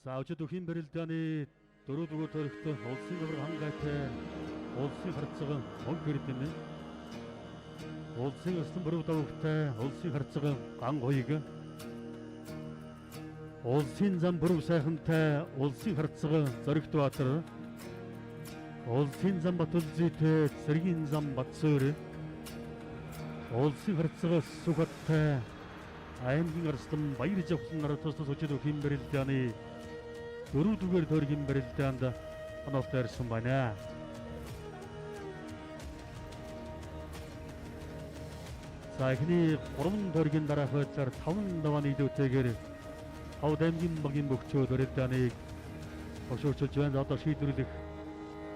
За өчигдөр хэн бэрэлдэний дөрөвдүгээр төрөгт улсын авраг хангайтай улсын харцаг мөнгө гэрдэнэ. Улсын өслөн бүрүү давагтай улсын харцаг ган гоёг. Улсын зам бүрүү сайхантай улсын харцаг зоригт баатар. Улсын зам Батулзитэй цэргийн зам Батсуур. Улсын харцаг Сүхбаттай аймгийн арслан Баяр Жавхлан нар тус өчигдөр хэн бэрэлдэний дөрөвдүгээр төргийн бэрэлдээнд онолтой ирсэн байна. За эхний 3 төргийн дараах байдлаар 5 давааны илүүтэйгээр Ховд аймгийн багийн бөхчөө бэрэлдээнийг бошоочулж байна. Одоо шийдвэрлэх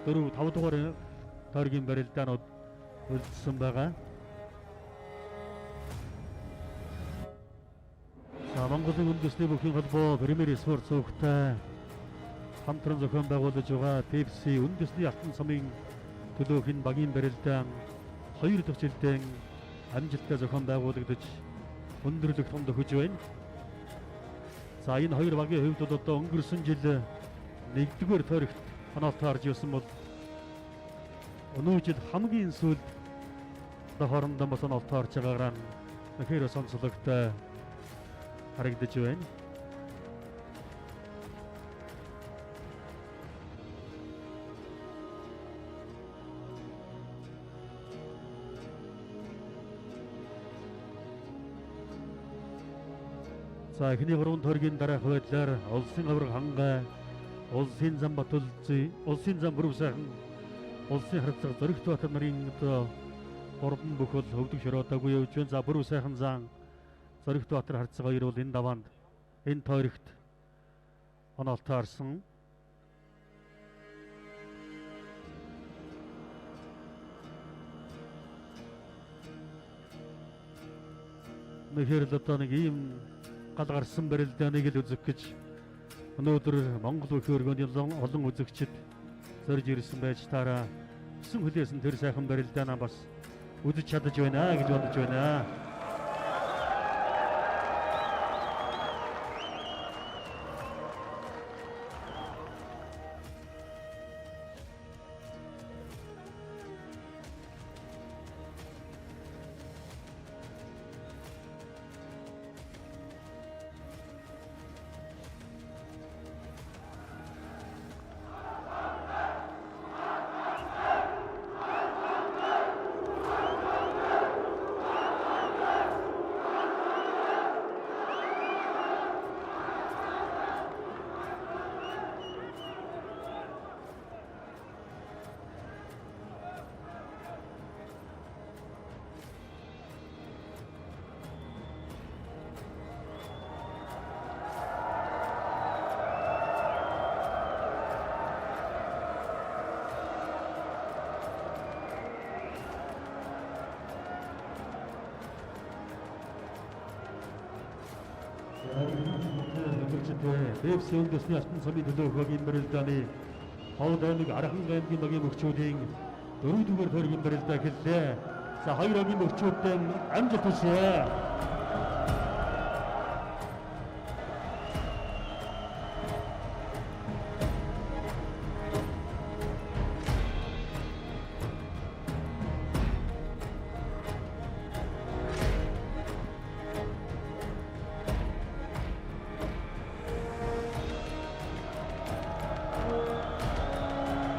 4-5 дугаар төргийн бэрэлдээнүүд үлдсэн байгаа. За Монголын үндэсний бүхний холбоо Премьер спорт цогтой хамтран зохион байгуулж байгаа Pepsi үндэсний алтан цамын төлөөх энэ багийн бэрэлдээн 2 дахь жилдээ амжилттай зохион байгуулагдаж өндөрлөх томд өгч байна. За энэ хоёр багийн хувьд бол одоо өнгөрсөн жил 1-р тойрогт онолтой орж ирсэн бол өнөө жил хамгийн сүүлд хоорондоо бас онолтой орж байгаагаар нь ихээр сонцлогтой харагдаж байна. За эхний 3 төргийн дараах байдлаар улсын авраг хангай, улсын зам Батулзий, улсын зам бүрүү сайхан, улсын харцаг зоригт баатар нарын одоо 3 бүх бол хөвдөг шороодагүй явж байна. За бүрүү сайхан зам зоригт баатар харцаг хоёр бол энэ даваанд энэ тойрогт онолтой орсон. Мэхэр л одоо нэг ийм гал гарсан бэрэлдээнийг л үзэх гэж өнөөдөр Монгол бүхий өргөний олон үзэгчид зорж ирсэн байж таараа өсөн хүлээсэн тэр сайхан бэрэлдээнаа бас үзэж чадаж байна гэж бодож байна. Pepsi үндэсний алтан цамын төлөөх багийн бэрэлдээний Ховд аймаг Арахан аймгийн багийн бөхчүүдийн 4-р төргийн бэрэлдээ эхэллээ. За 2 багийн бөхчүүдтэй амжилт хүсье.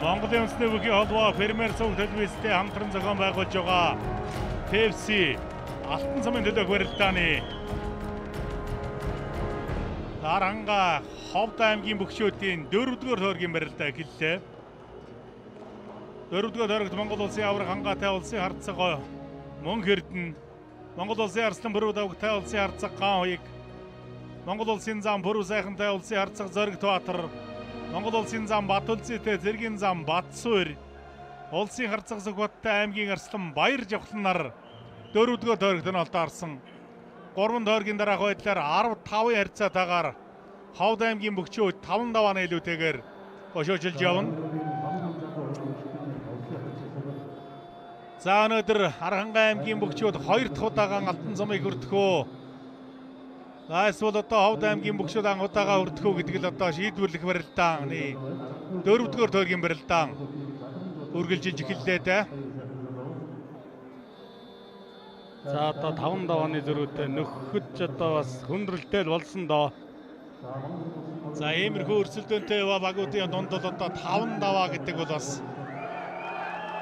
Монголын үндэсний бүхий холбоо Премьер цог телевизтэй хамтран зохион байгуулж байгаа Pepsi алтан цамын төлөөх бэрэлдээний Таранга Ховд аймгийн бөхчүүдийн 4-р төргийн бэрэлдээ эхэллээ. 4-р тойрогт Монгол улсын авраг хангайтай улсын харцаг мөнгө эрдэнэ, Монгол улсын арслан бүрүү давагтай улсын харцаг ган хоёг, Монгол улсын зам бүрүү сайхантай улсын харцаг зоригт баатар, Монгол улсын зам Батулзитэй цэргийн зам Батсуур, улсын харцаг Сүхбаттай аймгийн арслан Баяр Жавхлан нар 4-р тойрогт онолтой орсон. 3 тойргийн дараах байдлаар 15-ын харьцаатаагаар Ховд аймгийн бөхчүүд 5 давааны илүүтэйгээр бошоочулж явна. За өнөөдөр Арахан аймгийн бөхчүүд 2 дахь удаагаан алтан цамыг хүртэх За эсвэл одоо Ховд аймгийн бөхшөл ангуудаагаа өртгөх үү гэдэг л одоо шийдвэрлэх барилдааны 4-р тойргийн барилдаан үргэлжилж эхэллээ те. За одоо 5 давааны зөрүүтэй нөхөж одоо бас хүндрэлтэй л болсон доо. За иймэрхүү өрсөлдөөнтэй багуудын дунд бол одоо 5 даваа гэдэг бол бас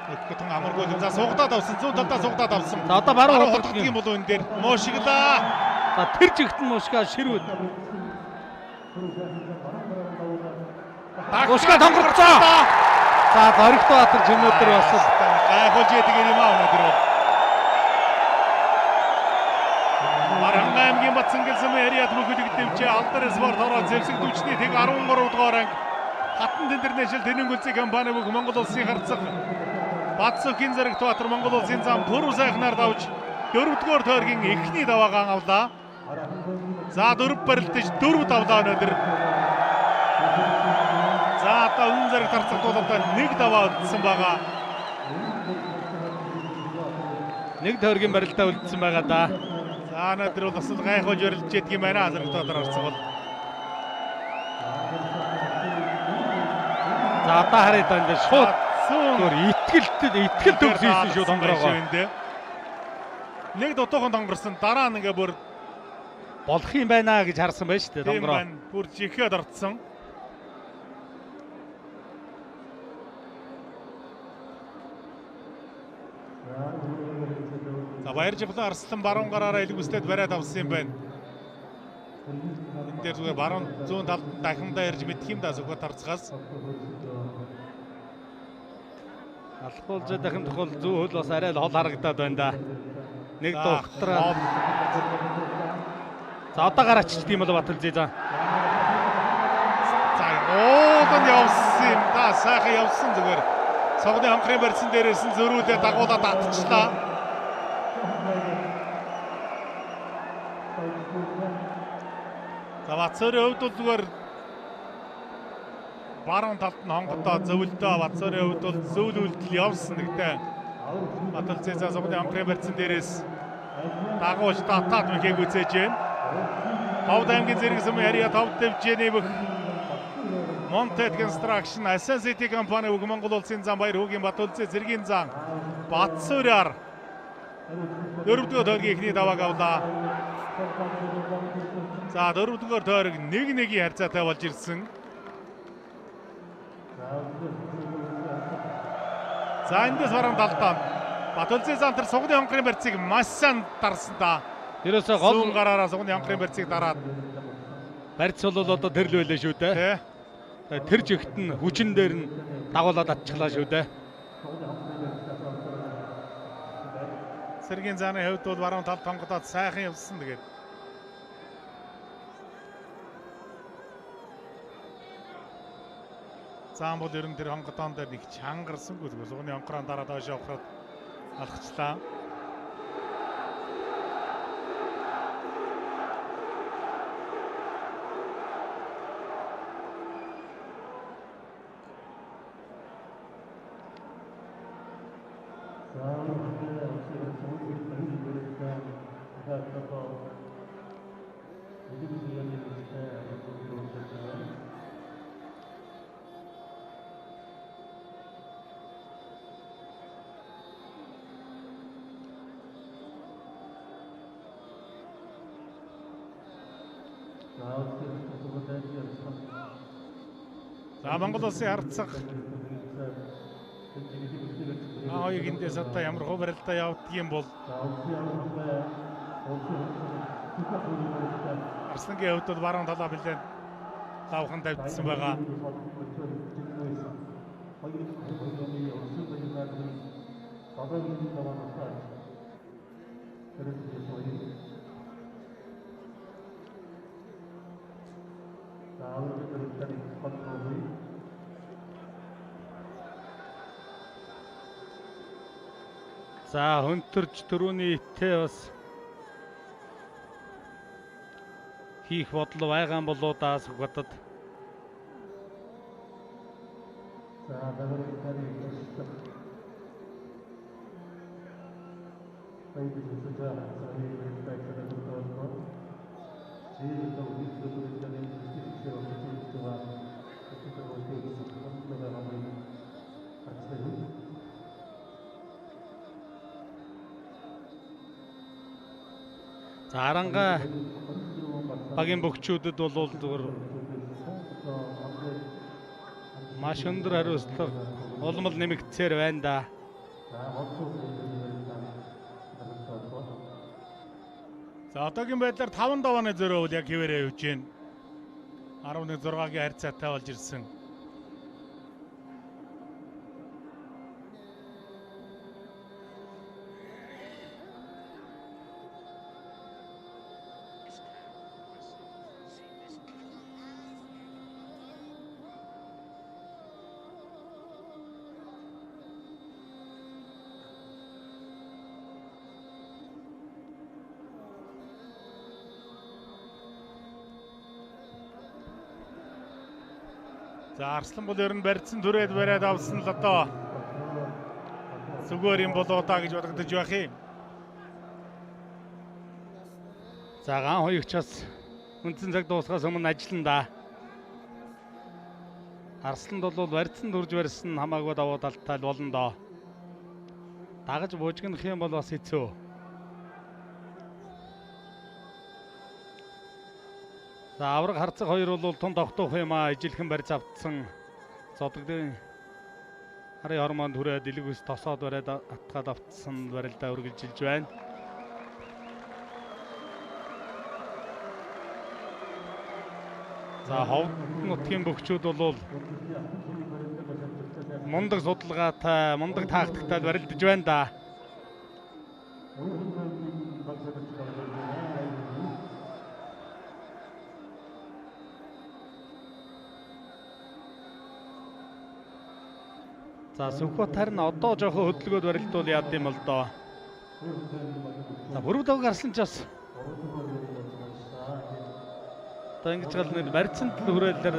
нэгтгэн амаргүй. За сугадаад авсан, зүүн талдаа сугадаад авсан. За одоо баруун хотдох юм болов энэ дээр муушиглаа. За тэр жигтэн мушгаа ширвэд. Мушгаа тонгорцоо. За Зоригт Баатар ч өнөөдөр бас гайхуулж яадаг юм аа өнөөдөр бол. Маранга аймгийн Батцангилсан Яриад мөхөдөг дэвчээ алдар спорт ороо зэвсэг түвшний тэг 13 дугаар анги Хатан Интернэшнл тэнэнгүлцийн компани бүх Монгол улсын харцаг Батцөхийн Зоригт Баатар Монгол улсын зам пүрэв сайхнаар давж 4-р тойргийн эхний даваагаан авлаа. За 4 барилдаж 4 давлаа өнөөдөр. За одоо Үнэн Зоригт харцагт бол одоо 1 даваа үлдсэн байгаа. 1 тойргийн барилдаа үлдсэн байгаа да. За өнөөдөр бол бас гайхуулж өрөлж ядг юм байна Зоригт Баатар харцаг бол. За одоо харъя даа энэ шууд зөөр итгэл төгсөйсөн шүү тонгороо. Нэг дутуухан тонгорсон дараа нь ингээ бүр Болох юм байна гэж харсан байж тээ тийм тонгороо. байна. Бүр жихэд орцсон. За баяр жавхлан Арслан баруун гараараа илгүүслээд бариад авсан юм байна. Энэ дээр зүгээр баруун зүүн талд дахиндаа ярьж мэдх юм да зөвхөн тарцгаас. Алхуулж дахин тохиол зүү хөл бас арай л хол харагдаад байна да. Нэг духтраа. За одоо гараач тийм бол Батүлзий за. За уудан явсан юм да сайхан явсан зүгээр. Цогны хонхрын барьсан дээрээс нь зөрүүлээ дагуулаад татчихлаа. За Батцорын хувьд бол зүгээр баруун талд нь хонгодоо зөвлөдөө Батцорын хувьд бол зөвлөлтөл явсан гэхдээ Батүлзий за цогны хонхрын барьсан дээрээс дагуулж татаад мэхийг үзэж байна. Ховд аймгийн зэрэг зам Яриад Ховд дэвжээний бүх Montet Construction Ascent City компани бүх Монгол улсын зам баяр хүүгийн Батүлзий зэргийн зам Батцороор 4-р тойргийн эхний давааг авлаа. За 4-р тойрог 1-1-ийн харьцаатай болж ирсэн. За эндээс баруун талдаа Батүлзий зам тэр сугны хонхрын барьцыг маш сайн дарсан да. Ерөөсөө гол Зүүн гараараа сугны хонхрын барьцыг дараад барьц бол одоо тэр л байлаа шүү дээ. тий. Тэр жигт нь хүчин дээр нь дагуулад атчихлаа шүү дээ. Сэргийн зааны хувьд бол баруун талд тонгодоод сайхан явсан тэгээд. Заан бол ер нь тэр хонгодоон дээр нэг чангарсангүй зүгээр сугны хонхроо дараа доош явахад алхачлаа. За Монгол улсын харцаг хоёрыг эндээс одоо ямар хөө барилдаа явдаг юм бол Арслангийн хувьд бол баруун талаа билээ давхан тавьдсан байгаа. За хөнтөрч төрөүний итээ бас хийх бодлого байгаа юм болоо да Сүхбатад. За Аранга багийн бөхчүүдэд бол зүгээр маш өндөр хариуцлага улмал нэмэгдсээр байна да. За одоогийн байдлаар 5-7-ны зөрөө бол яг хэвээрээ явж байна. 11-6-гийн харьцаатай болж ирсэн. За Арслан бол ер нь барьцсан түрээд бариад авсан л одоо зүгээр юм болоо даа гэж бодогдож байх юм. За ган хоёрчаас үндсэн цаг дуусахаас өмнө ажиллана да. Арсланд бол барьцсан төрж барьсан хамаагүй давуу талтай болно доо. Дагаж буужгнах юм бол бас хэцүү. За авраг харцаг хоёр бол тун тогтоох юм а ижилхэн барьж автсан зодогдын харын хормонд хүрээд илэг ус тосоод бариад атгаад автсан барилдаа үргэлжилж байна. За ховд нутгийн бөхчүүд бол мундаг судалгаатай, мундаг тактиктай барилдаж байна да. За Сүхбат харин одоо жоохон хөдөлгөөд барилдуул яад юм бол доо. За бүрэг давг Арслан ч бас одоо ингэж гал нэг барьцсан тал хүрээлэлэр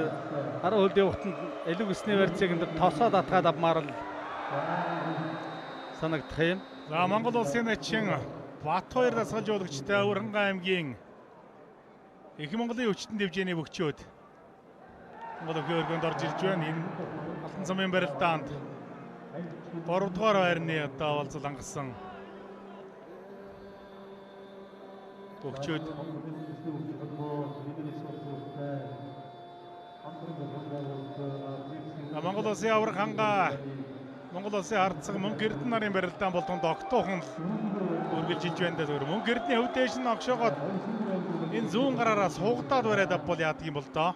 хараа хөлд явахтанд элэг өсний барьцыг энэ тосоод атгаад авмаар л санагдах юм. За Монгол улсын начин Бат хоёр дасгалж уулагчтай Өвөрхангай аймгийн Их Монголын өвчтөн дэвжээний бөхчөөд Монгол өвгийн өргөнд орж ирж байна. Энэ Алтан цамын барилдаанд 3 дугаар байрны одоо олзол хангасан бөхчөөд Монгол улсын Өвөрхангай Монгол улсын харцаг мөн Эрдэнэ нарын барилдаан болон тогтоохон үргэлжилж байна даа зүгээр. Мөн Эрдэнэ хөвдөөш нь огшоогоод энэ зүүн гараараа суугадаад бариад авбал яадаг юм бол доо.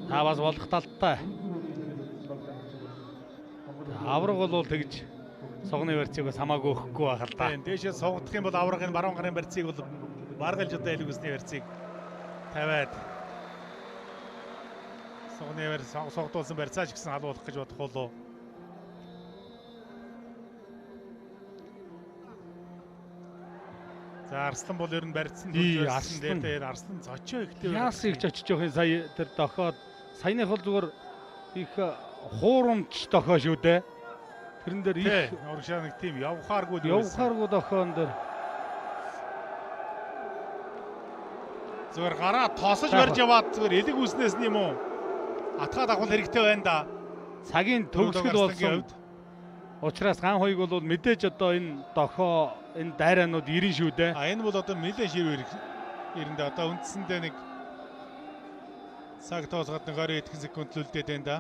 Та бас болох талтай. Авраг бол тэгж согны барьцыг бас хамаагүй өгөхгүй байх л да. Дээшээ суугдах юм бол аврагын баруун гарын барьцыг бол баргалж одоо элэг усны барьцыг тавиад согны барьц согдуулсан барьцаа ч гэсэн халуулах гэж бодох болов. За Арслан бол ер нь барьцсан Арслан дээр Арслан цочоо ихтэй яасан их очиж явах сая тэр дохоод саяных бол зүгээр их хуурамч дохоо шүү дээ. Тэрэн дээр их урагшаа нэг тийм явхааргүй дохоон дээр зүгээр гараа тосож барьж яваад зүгээр элэг үснээс нь юм уу атгаад авах хэрэгтэй байна да. Цагийн төгсгөл болсон. Учираас ган хоёг бол мэдээж одоо энэ дохоо энэ дайраанууд ирэн шүү дээ. Энэ бол одоо нэлээд ширвэр ирэндээ одоо үндсэндээ нэг цаг тоосгоод нэг 20 хэдэн секунд л үлдээд байна да.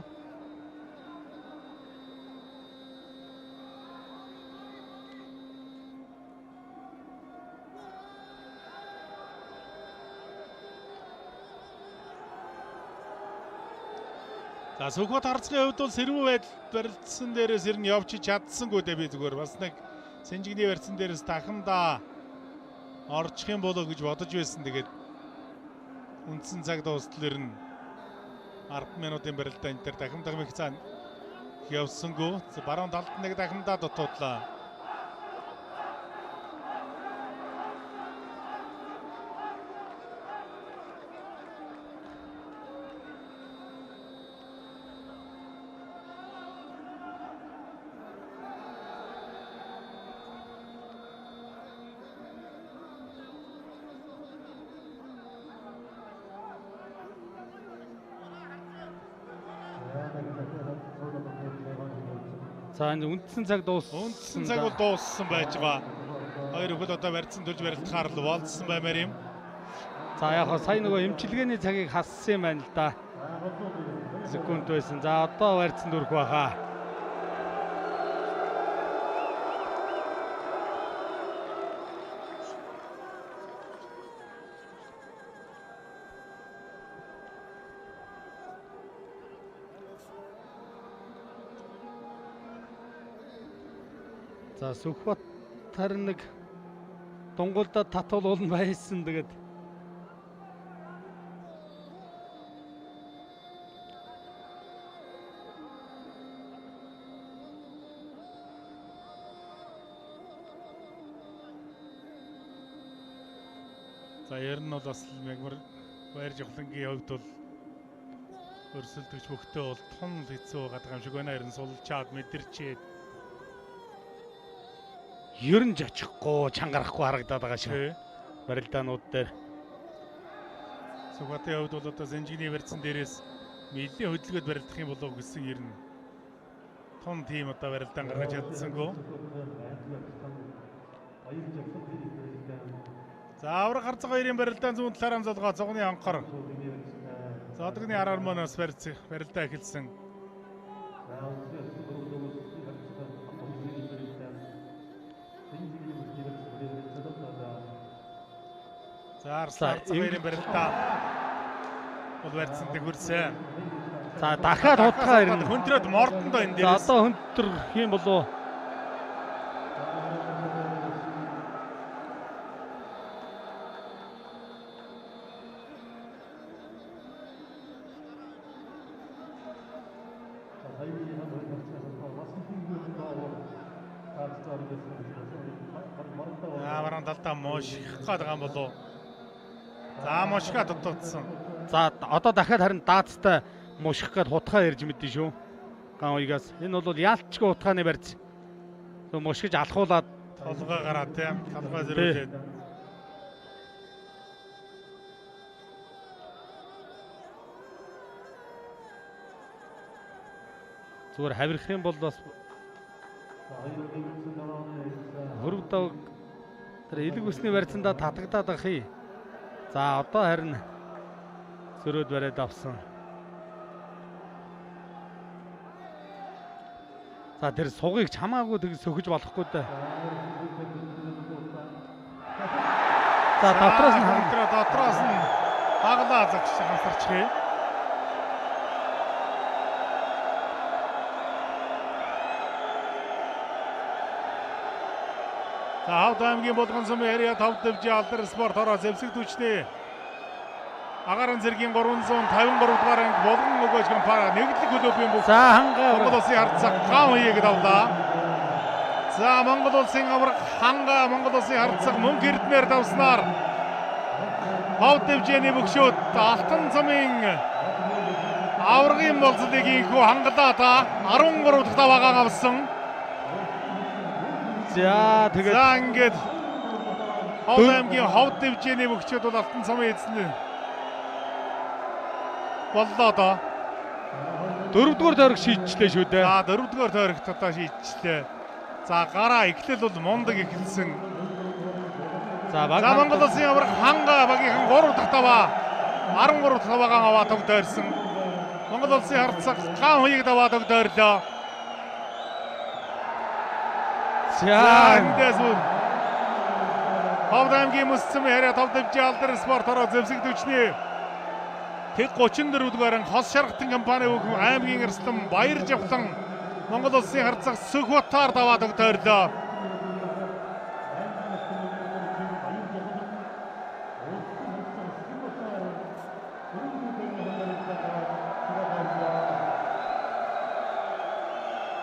За Сүхбат харцгийн хувьд бол сэрвүү байдал барилдсан дээрээс ер нь явж чадсангүй дээ би зүгээр бас нэг Сэнжигний барьцсан дээрээс дахандаа орчих юм болоо гэж бодож байсан. Тэгээд үндсэн цаг дуустал ер нь 10 минутын барилдаа энэ төр дахин их цаана явсангүй. Баруун талд нэг дахиндаа дутуудлаа. За энэ үндсэн цаг дууссан. Үндсэн цаг бол дууссан байж байгаа. Хоёр хөл одоо барьцсан төлж барилдахаар л болцсон баймаар юм. За яг хаа сая нөгөө эмчилгээний цагийг хассан юм байна л да. Секунд байсан. За одоо барьцсан дүрх баха. За Сүхбат харин нэг дунгуйлдаа татвал уулн байсан тэгээд За ер нь бол бас мягмар баяр жавхлангийн хувьд бол өрсөлдөгч хөхтөө бол тун хэцүү байгаа юм шиг байна. Ер нь сулчаад мэдэрчээд ер нь жочихгүй чангарахгүй харагдаад байгаа шүү. Барилдаанууд дээр. Сүхбатын хувьд бол одоо Зэнжигний барьцсан дээрээс нэлийн хөдөлгөөд барилдах юм болов гэсэн ер нь тун тим одоо барилдаан гаргаж чадсангүй. За авраг харцаг хоёрын барилдаан зүүн талаар хамзалгаа цогны анхор. Зодогны араар мөнөөс барилдаа эхэлсэн. За Арслан хоёрын барилдаа бол барьцсан төгөрсөн. За дахиад хутгаа ирнэ. Хөндрөөд мордондоо энэ За дээрээс. одоо хөндрөх юм болов. Авран талдаа моших гээд байгаа юм болов. За мошиха дутагдсан. За одоо дахиад харин даацтай муших гээд хутгаа ирж мэдэн шүү. Ган уягаас энэ бол яалтчгүй хутгааны барьц. Тэг мушгиж алхуулаад Толгой гараад тийм толгой зөрүүлээд. зүгээр хавирах юм бол бас хөрөвдөг тэр элэг усны барьцандаа татагдаад ах хий. За одоо харин зөрөөд бариад авсан. За тэр сугыг чамаагүй тэг сөхөж болохгүй дээ. За дотроос нь хаглаа загч хансарчээ. За Хавд аймгийн Булган сумын area 5 дэвжээ алдар спорт ороо зэвсэг түвшний Агаарын зэргийн 353 дугаар анги Булган өгөөж компани нэгдлэг клубын бүх за хангаа Монгол Улсын харцаг ган үеийг давлаа. За Монгол Улсын авраг ханга Монгол Улсын харцаг мөнгө эрдэнээр давснаар Хавд дэвжээний бөгшөөд Алтан цамын аврагын болцлыг инхүү хангалаа та 13 дахь даваагаа авсан. за тэгээд За ингээд Ховд аймгийн Ховд дэвжээний бөгчөөд бол Алтан цамын эзэн боллоо доо. 4-р тойрог шийдчихлээ шүү дээ. За 4-р тойрогт одоо шийдчихлээ. За гараа эхлэл бол мундаг эхэлсэн. За За Монгол Улсын авраг ханга багийнхан 3 дахь даваа 13 дахь даваагаа аваа тогтоорсон. Монгол Улсын харцаг ган хуйг даваа тогтоорлоо. За эндээс үл Ховд аймгийн Мөсцөм хараа тав дэвжээ алдар спорт ороо зэвсэг түвшний Тэг 34 дугаар хос шаргатан компани бүхэн аймгийн эрслэн Баяр Жавхлан Монгол Улсын харцаг Сүхбатаар даваа тогтоорлоо.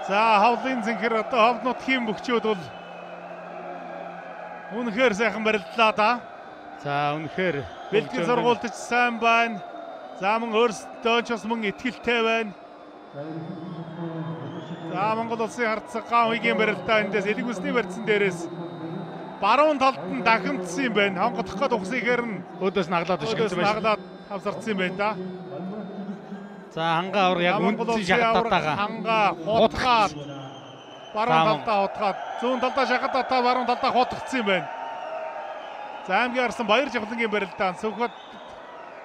За хавлын зинхэр одоо Ховд нутгийн бөхчөөд бол үнэхээр сайхан барилдлаа да. За үнэхээр Бэлтгэл сургуультч сайн байна. За мөн өөрсдөө ч бас мөн итгэлтэй байна. За Монгол Улсын харцаг ган хуйгийн барилдаа эндээс элэг усны барьцсан дээрээс баруун талд нь дахимдсан юм байна. Хонгодох гээд ухсыг хэрн өөдөөс наглаад өөдөөс наглаад авсарцсан юм байна да. За хангаа авраг яг үндсэн шахалтаад байгаа. Хангаа хутгаад баруун талдаа хутгаад зүүн талдаа шахаад та баруун талдаа хутгацсан юм байна. За аймгийн арсан Баяр Жавхлангийн барилдаан Сүхбат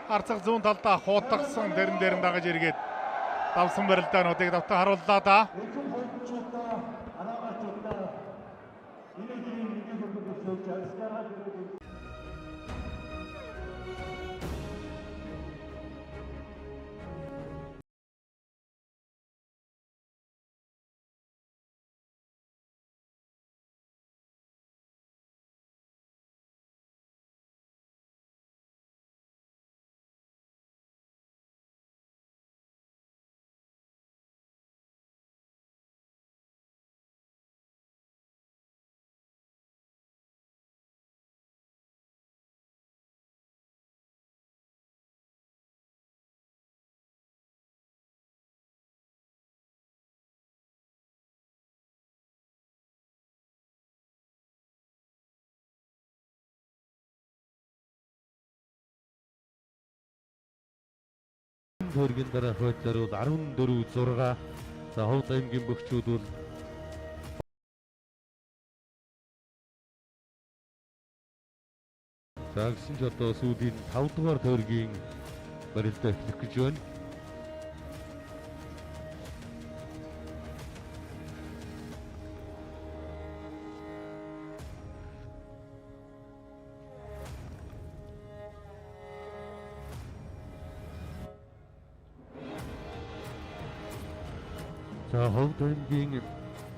харцаг зүүн талдаа хутгасан дэрэн дээрэн дагаж эргээд давсан барилдаануудыг давтан харууллаа да. Төргийн дараа хойдлоор бол 14-6. За Ховд аймгийн бөхчүүд бол за гисэн ч одоо сүүлийн 5 дугаар тойргийн барилдаа эхлэх гэж байна. За Ховд аймгийн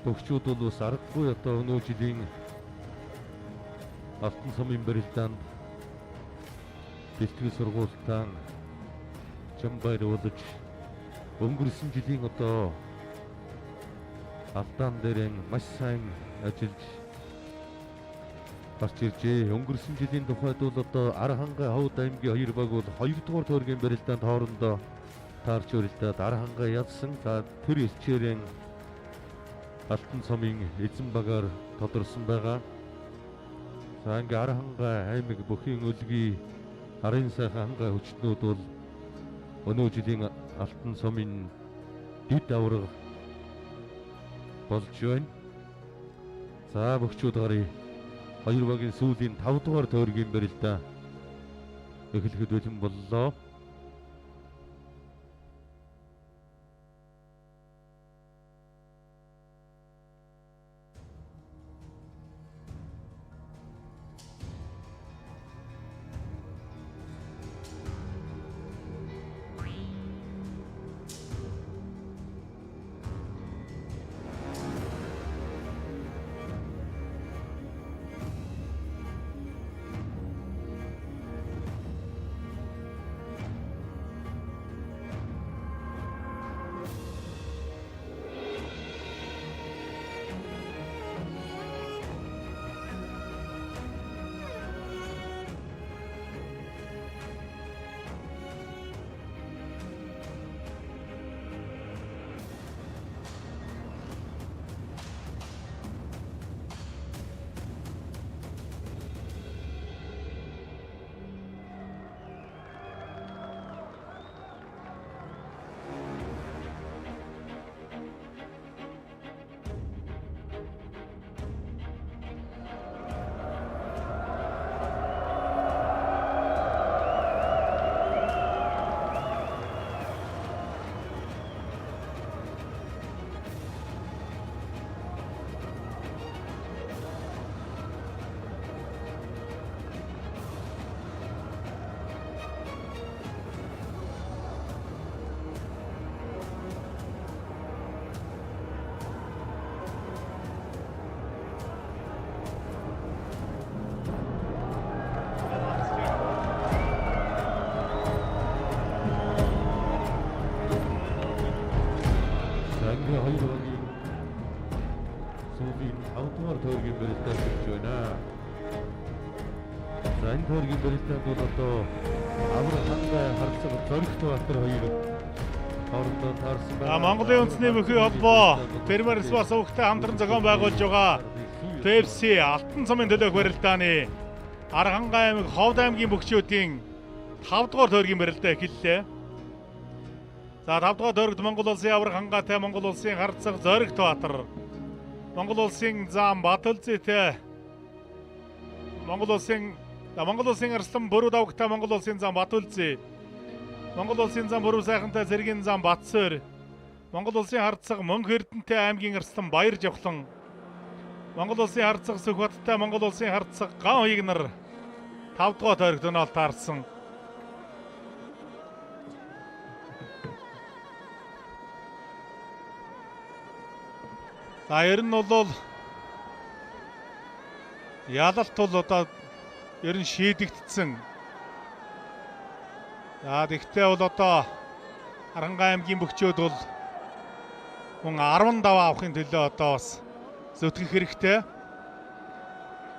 бөхчүүд бол бас аргагүй одоо өнөө жилийн Алтан сумын барилдаанд бэлтгэл сургуультан Жамбайр уулж өнгөрсөн жилийн одоо алдаан дээр маш сайн ажиллаж гарч иржээ. Өнгөрсөн жилийн тухайд бол одоо Архангай Ховд аймгийн 2 баг бол 2 дугаар тойргийн барилдаанд хоорондоо таарч өрөлдөд Архангай явсан. За тэр элчээрэн Алтан сумын эзэн багаар тодорсон байгаа. За ингээ Архангай аймаг бүхийн өлгий арын сайхан хангай хүчнүүд бол өнөө жилийн Алтан сумын дэд авраг болж байна. За бөхчүүд гарыг 2 багийн сүүлийн 5 дугаар тойргийн барилдаа эхлэхэд бэлэн боллоо. тойргийн барилдаа хийж байна. За энэ тойргийн барилдаанд бол одоо Аврахангай харцаг зоригт баатар хоёр хоорондоо таарсан байна. Монголын үндэсний бүхий холбоо Премьер Спорт сувагтай хамтран зохион байгуулж байгаа Pepsi Алтан сумын төлөөх барилдааны Архангай аймаг Ховд аймгийн бөхчүүдийн 5 дугаар тойргийн барилдаа эхэллээ. За 5 дугаар тойрогт Монгол улсын Аврахангайтай Монгол улсын харцаг зоригт баатар Монгол улсын зам Батөлзөтэй Монгол улсын Арслан Бөрүү давагтай Монгол улсын зам Батөлзөө. Монгол улсын зам Бөрүү сайхантай Зэргийн зам Батсөөр. Монгол улсын хардсаг Мөнх Эрдэнэтэй аймгийн Арслан Баяр Жавхлан. Монгол улсын хардсаг Сүхбаттай Монгол улсын хардсаг Ган Хуйгнар 5 дугаар тойрогт өнөөл таарсан. За ер нь бол ялалт бол одоо ер нь шийдэгдсэн. За тэгтээ бол одоо Харанга аймгийн бөхчөөд бол мөн 15 авахын төлөө одоо бас зүтгэх хэрэгтэй.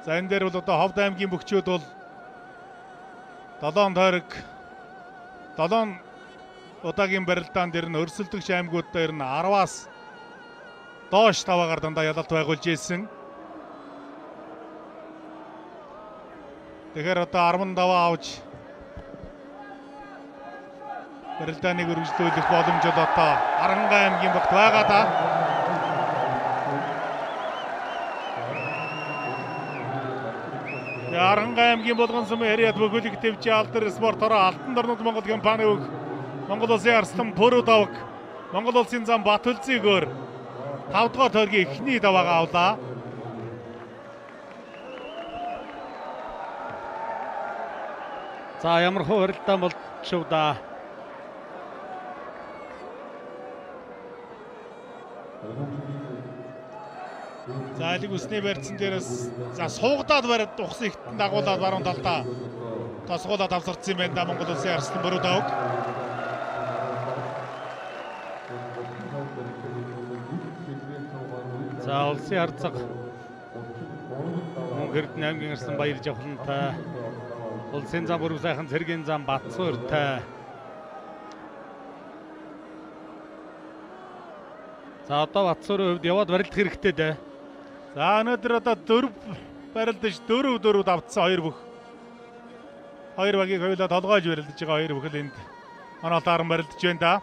За энэ дээр бол одоо Ховд аймгийн бөхчөөд бол 7 тойрог 7 удаагийн барилдаан дээр нь өрсөлдөгч аймагуд дээр нь 10-аас доош таваагаар дандаа ялалт байгуулж ийсэн. Тэгэхээр одоо 15 авч барилдааныг үргэлжлүүлэх боломжтой одоо Харанга аймгийн богт байгаа да. Харанга аймгийн болгон сум яриад бөгөлөг төвчи алдар спортороо Алтан дорнод Монгол компани өг Монгол улсын Арслан Бөрүү даваг Монгол улсын зам Батөлзөөгөөр 5 дугаар тойргийн эхний даваагаа авлаа. За ямар хөө барилдаан болчихв да. За алиг усны барьцсан дээрээс за суугадаад бариад ухсан ихтэн дагуулад баруун талдаа тосгуулаад авсарцсан юм байна да Монгол улсын Арслан Бөрүү даваг. За улсын хардсаг Мөнх Эрдэнэ аймгийн Арслан Баяр Жавхлантай улсын зам Бөрүү сайхан Зэргийн зам Батсөөртэй. За одоо Батсөөрийн хувьд яваад барилдах хэрэгтэй дээ. За өнөөдөр одоо 4 барилдаж 4 давтсан хоёр бүх. Хоёр багийг хоёулаа толгойлж барилдаж байгаа хоёр бүх л энд оноолтаарн барилдаж байна да.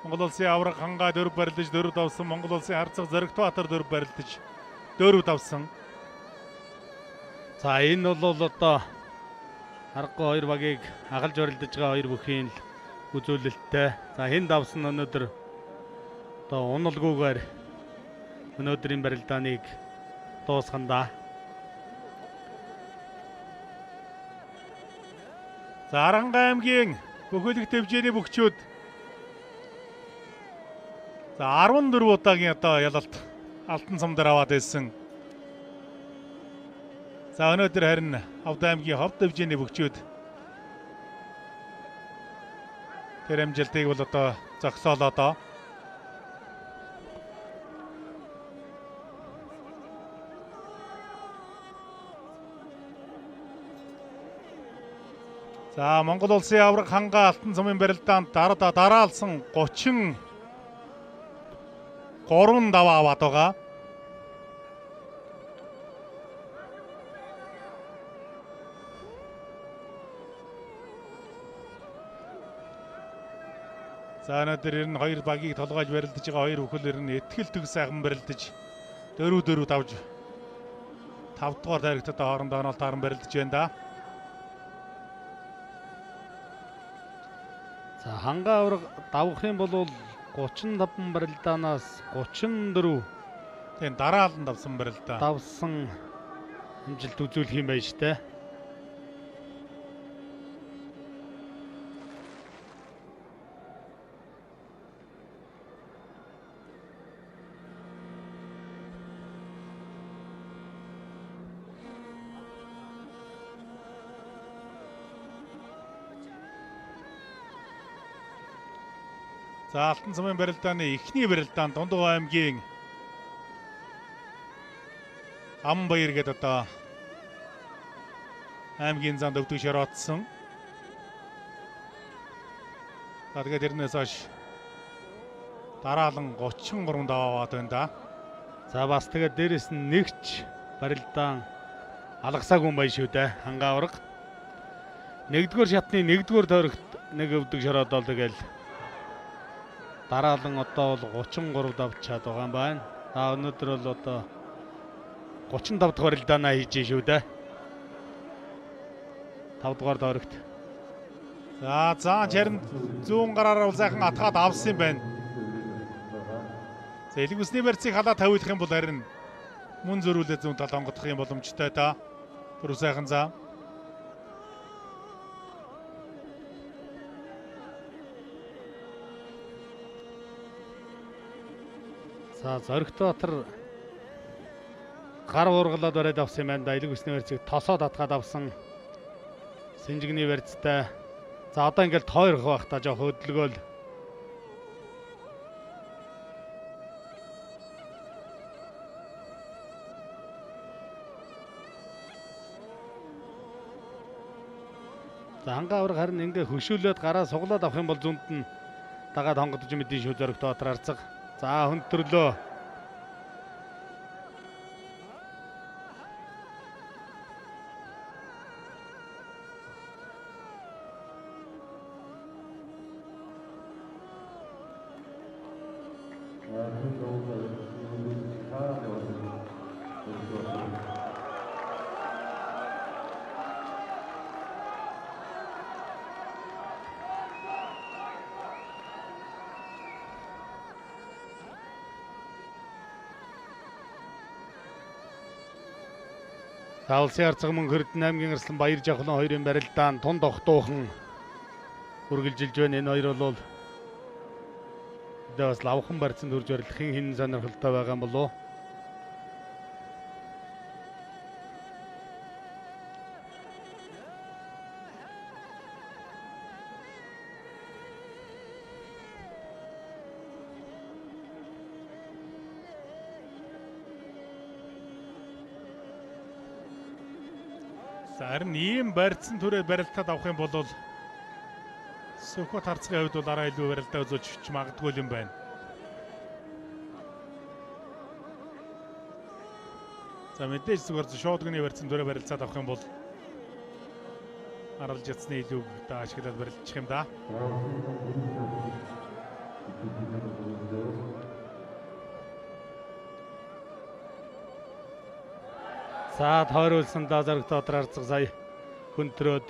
Монгол улсын авраг хангаа 4 барилдаж 4 давсан. Монгол улсын харцаг Зоригтбаатар 4 барилдаж 4 давсан. За энэ бол одоо харахгүй хоёр багийг агалж барилдаж байгаа хоёр бүхийн л үзүүлэлттэй. За хэн давсан өнөөдөр одоо уналгүйгээр өнөөдрийн барилдааныг дуусгана. За Харанга аймгийн бөхөлөг төвжээний бөхчүүд за 14 удаагийн одоо ялалт алтан сум дээр аваад байсан. За өнөөдөр харин Ховд аймгийн Ховд төвжээний бөхчүүд тэр амжилтыг бол одоо зогсоолоо. За Монгол улсын авраг хангаа алтан сумын барилдаанд дараалсан 33 даваа аваад байгаа. За өнөөдөр ер нь хоёр багийг толгойж барилдаж байгаа хоёр бүхэл ер нь этгэл төгс сайхан барилдаж 4 давж 5 дугаар дайрагтад хоорондоо оноолтоор барилдаж байна да. За хангаа авраг давах юм бол 35 барилдаанаас 34 тийм дараалан давсан барилдаа. давсан амжилт үзүүлэх юм байна штэ. За алтан сумын барилдааны эхний барилдаан Дундгой аймгийн Амбаяр гэдэг одоо аймгийн зам өвдөг шороотсон. За тэгээд тэрнээс хойш дараалан 33 даваад байна да. За бас тэгээд дээрэс нь нэгч барилдаан алгасаагүй юм байна шүү дээ. Хангаа авраг 1-р шатны 1-р тойрогт нэг өвдөг шороодол тэгэл дараалан одоо бол 33 давчаад байгаа юм байна. Өнөөдөр бол одоо 35 дахь барилдаанаа хийж шүү дээ. 5 дугаар дөрөгт. За харин 100 гараараа сайхан атгаад авсан юм байна. За элэг усны барьцыг халаа тавиулах юм бол харин мөн зөрүүлээ зүүн тал онгодох юм боломжтой та. Бүр сайхан за. За Зоригтбаатар гар ургалаад бариад авсан юм байна да. Элэг усны барьцыг тосоод атгаад авсан. Синжигний барьцтай. За одоо ингээл тойрох байх та жоох хөдөлгөөл. За хангаа авраг харин ингээ хөшөөлөд гараа суглаад авах юм бол зүүнд нь дагаад хонгодож мэдэн шүү Зоригтбаатар арцаг. За хөндөрлөө. Улсын арцаг мөн Хөрдөн аймгийн Арслан Баяр Жавхлан хоёрын барилдаан Тунд Охтуухан үргэлжилж байна. Энэ хоёр бол бас лавхан барьцанд хурж барилах хин сонирхолтой байгаа юм болов уу? Харин ийм барьцсан түрээ барилтад авах юм бол Сүхбат харцгийн хувьд бол арай илүү барилтаа үзүүлж магадгүй юм байна. За мэдээж зүгээр шоудганы барьцсан түрээ барилцаад авах юм бол аралж ятсны илүү ашиглаад барилчих юм да. За тойруулсан да Зоригтбаатар арцаг сая хөндрөөд.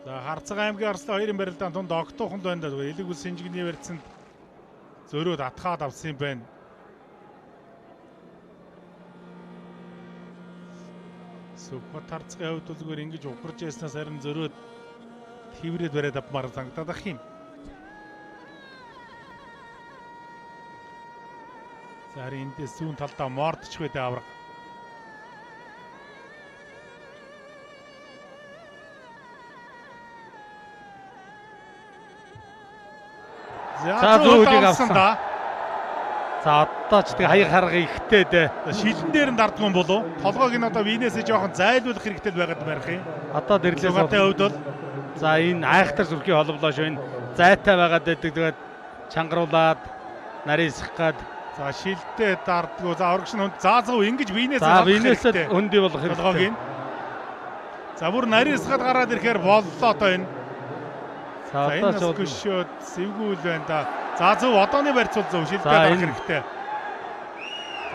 За Харцаг аймгийн Арслан хоёрын барилдаан Тунд Охтуухан байна да. Элэг ус Синжигний барьцанд зөрөөд атгаад авсан юм байна. Сүхбат харцгийн хувьд бол зүгээр ингэж ухарж яснаас харин зөрөөд тврээд бариад авмаар санагдаад ах юм. За харин эндээс зүүн талдаа мордч байдэ авраг. За зөөлийг авсан да. За одоо ч тэгээ хаяг харга ихтэй дээ. Шилэн дээр нь дардсан болов. Толгойг нь одоо винээсээ жоохон зайлуулах хэрэгтэй байгаад барих юм. Одоо дэрлээс Сүхбатын хувьд бол за энэ айхтар зүрхий холболоош байна. Зайтай байгаад байдаг. Тэгээд чангаруулад нарийсах гад. за шилдээ дардгуу. За урагш нь за зөв ингэж винээсээ за винээсээ өндөй болох толгойг нь. За бүр нарийсахад гараад ирэхээр боллоо одоо энэ. За энэ бас гүшөөд сэвгүүл байна да. За зөв одооны барьцуул зөв шилдээ дарах хэрэгтэй.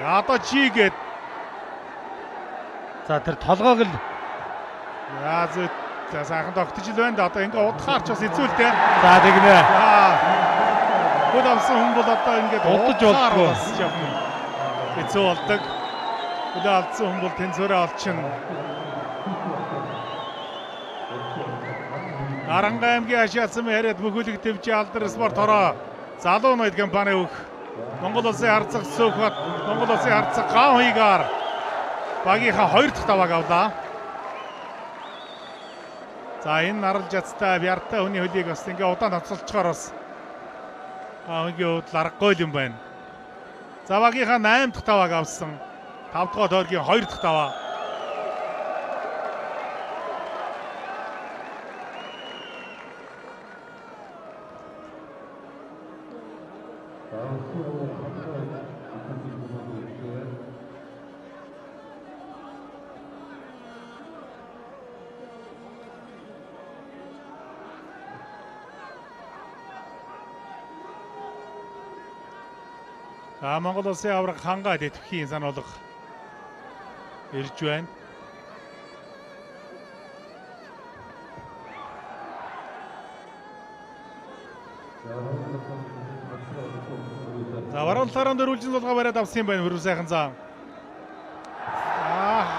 За одоо чигээд. За тэр толгойг л за сайхан тогтож ил байна да. Одоо ингээ удахаарч бас эзүүлдэ. за тэгнэ. За гол авсан хүн бол одоо ингээд удаж болдгоо. Эцүү болдог. Гол авсан хүн бол тэнцвэрээ олчихно. Аранга аймгийн Ашиалсан яриад мөхөлөг төвчийн алдар спорт хороо залуу ноёд компани өг Монгол Улсын харцаг Сүхбат Монгол Улсын харцаг Гаан хоёгаар багийнхаа 2 дахь тавааг авлаа. За энэ наралж язтай бяртай хүний хөлийг бас ингээ удаан тоцолцохоор бас Гаангийн хувьд аргагүй юм байна. За багийнхаа 8 дахь тавааг авсан. 5 дугаар тойргийн 2 дахь таваа. За Монгол улсын авраг хангаа тэтгэхийн сануулга ирж байна. За варуултаараа дөрвөлжин сулгаа бариад авсан юм байна Хөрөв сайхан зам.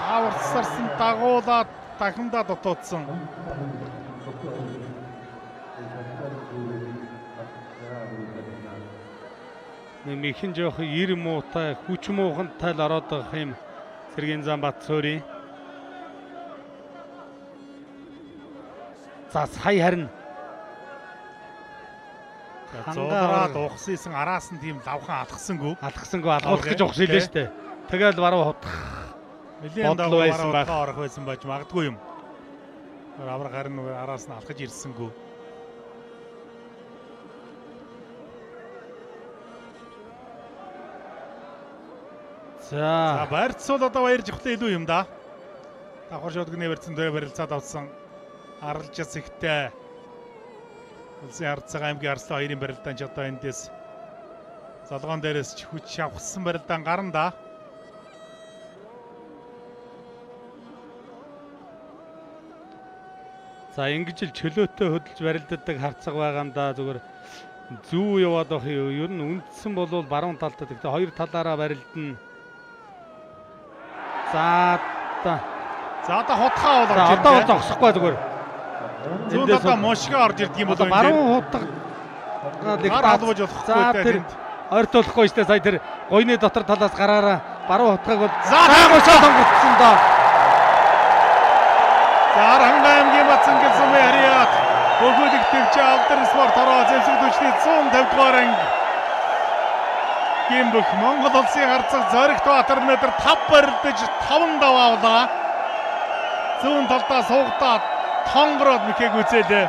Хаварцсарсан дагуулаад дахиндаа дутуудсан. Нэхэн жоох ир муутай, хүч муухантай л ороод байгаа юм. Сэргийн зам Батцөөрийн. За сая харин Зоолраад ухсыйсан араас нь тийм лавхан алхсангүй. алгасангүй алгуулах гэж ухс хэлээ штэ. Тэгэл баруун хутгах. Нэлийн Бодлоо байсан байх. дагуу орох байсан байж магадгүй юм. Авраг харин араас нь алхаж ирсэнгүй. За За барьцуул одоо баяр жихлээ илүү юм да. Давхар шоудгны барьцсан дөө барилцаад авсан. Аралжас ихтэй. Улсын харцаг аймгийн Арслан 2-ын барилдаан ч одоо эндээс залгоон дээрээс ч хүч авахсан барилдаан гарна да. за ингэж л чөлөөтэй хөдөлж барилддаг харцаг байгаамда зүгээр зүү яваад байх юм. Ер нь үндсэн бол баруун талд гэхдээ хоёр талаараа барилдана. За Одоо хутгаа за орж одоо ирдэ. зогсохгүй зүгээр. Зүүн талаа мошгаа орж ирдэг юм бол Одоо баруун хутга гар халууж болохгүй За дээ. тэр ойртуулахгүй штэ сая тэр гойны дотор талаас гараараа баруун хутгаг бол За гошоо сонгогдсон доо. За Харанга аймгийн Бацангил сумын харьяат Бөгөөд төвч Авдар спорт хороо зэвсэг түвшний 150 дугаар анги Гимбөх Монгол улсын харцаг Зоригт Баатар өнөөдөр 5 барилдаж 5 даваа авлаа. Зүүн талдаа суугатаад тонгороод мэхэг үзээлээ.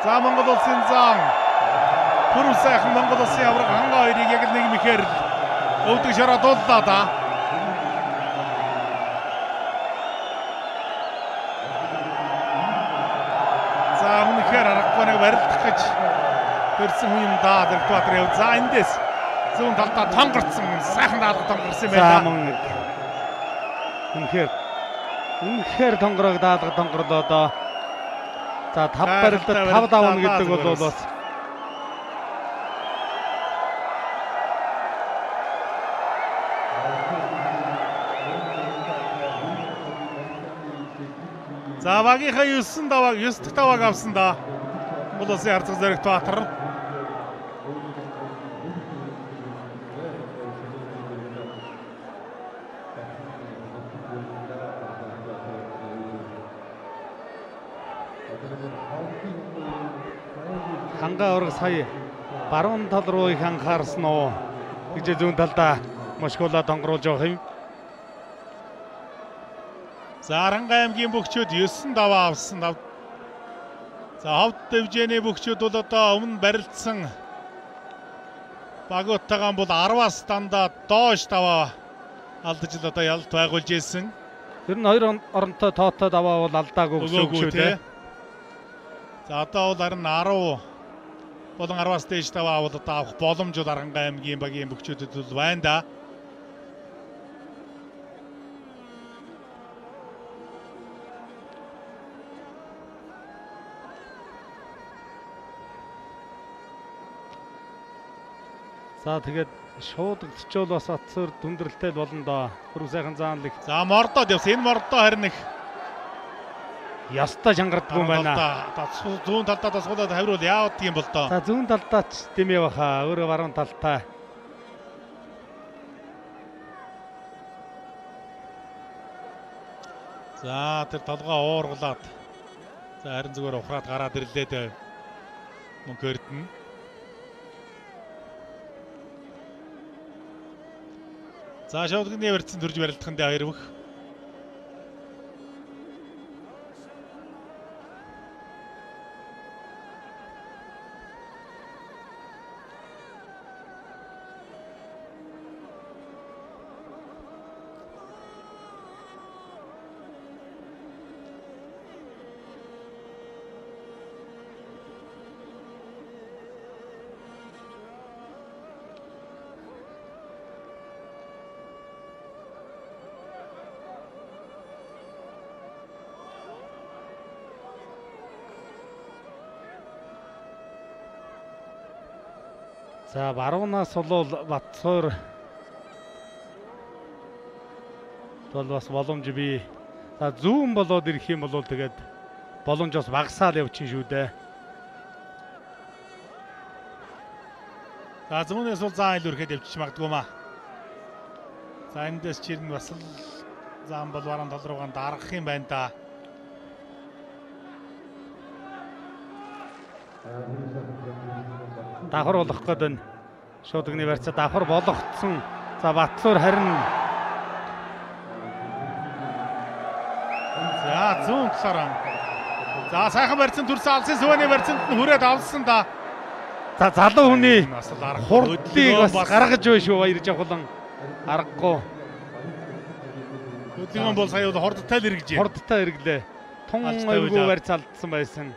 За Монгол улсын зам Хөрөв сайхан Монгол улсын авраг хангаа хоёрыг яг л нэг мэхээр өвдөг шороо дууллаа да. За үнэхээр аргагүй нэг барилдах гэж төрсэн хүн юм да. Зоригт Баатар яв. За эндээс зүүн талдаа тонгорцсон сайхан даалга тонгорсон юм За байна. мөн үнэхээр тонгорог даалга тонгорлоо доо. За 5 барилдад 5 давна гэдэг бол бас За багийнхаа 9 давааг 9 дахь давааг авсан да. Монгол улсын харцаг Зоригт Баатар. хангаа ураг сая баруун тал руу их анхаарсан уу гэж зүүн талдаа мошгуулаа тонгоруулж явах юм. За Харанга аймгийн бөхчүүд 9 даваа авсан. За ховд дэвжээний бөхчүүд бол одоо өмнө барилдсан багуудтайгаа бол 10-аас дандаа доош даваа алдаж л одоо ялалт байгуулж ирсэн. Тэр нь хоёр оронтой тоотой даваа бол алдаагүй гэсэн үг шүү дээ. За одоо бол харин 10 болон 10-аас дээш даваа бол одоо авах боломж бол Харанга аймгийн багийн бөхчүүдэд бол байна да. За тэгээд шуудагдчихвол бас атсаар дүндрэлтэй болно доо. Хөрөв сайхан заан л их За мордоод явсан. Энэ мордоо харин их ястаа шангарддаг юм байна. Зүүн талдаа тасгуулаад хавируул яавд юм бол доо. За зүүн талдаа ч дэмээ баха. Өөрөө баруун талтай. За тэр толгоо уургалаад. За харин зүгээр ухраад гараад ирлээ дээ. Мөнх эрдэнэ. За шавдгны барьцсан төрж барилдах нь дээ хоёр бүх. За баруунаас бол Батцуур бол бас боломж бий. За зүүн болоод ирэх юм бол тэгээд боломж бас багасаал явчихна шүү дээ. За зүүнээс бол заа илүү ирэхэд явчих магадгүй маа. За эндээс чирнэ бас л зам бол баруун тал руугаа дарах юм байна да. Давхар болох гээд байна. Шуудганы барьцаа давхар болгоцсон. За Батцуур харин За зүүн талаараа. За сайхан барьсан төрсөн алсын Сүвэний барьцанд нь хүрээд авсан да. за залуу хүний Бас л арга хурдлыг бас гаргаж байна шүү баяр жавхлан аргагүй. Хөдөлгөөн бол сая бол хордтой л эргэж. Хурдтай эргэлээ. Тун Алцтай өвгөө байлаа. барьц алдсан байсан.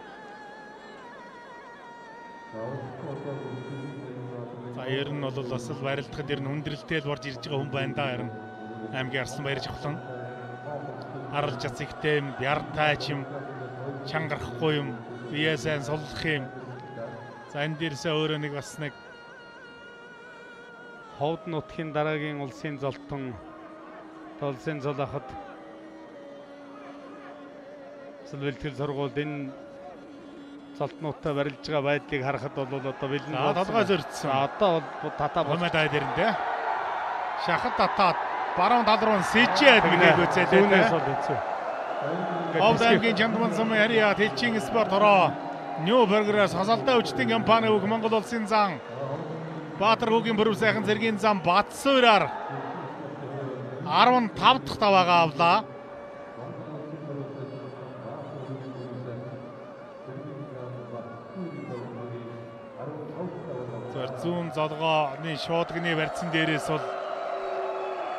За ер нь бол бас л барилдахад ер нь хүндрэлтэй л борж ирж байгаа хүн байна да ер нь. Аймгийн Арслан баяр жавхлан. Харалж ацигтэй юм, бяртайч юм, чангарахгүй юм, бие сайн суллах юм. За энэ дээрсээ өөрөө нэг бас нэг Ховд нутгийн дараагийн улсын золтон Улсын зол ахад бэлтгэл сургуульд энэ золтнуудтай барилж байгаа байдлыг харахад бол одоо бэлэн толгой зөрчсөн. Одоо бол татаа Хомедай дээрнэ. Шахад татаад баруун тал руу сэжээд гэлээг үзээлээ. бол хэцүү. Ховд аймгийн Чандман сумын харьяа Тэлчин спорт хороо Нью Бургераас хасалтай хүчтэй компани үг Монгол улсын зан Баатар хүүгийн бүрв сайхан зэргийн зам Батцуураар 15 дахь таваагаа авлаа. Зүүн золгооны шуудганы барьцсан дээрээс бол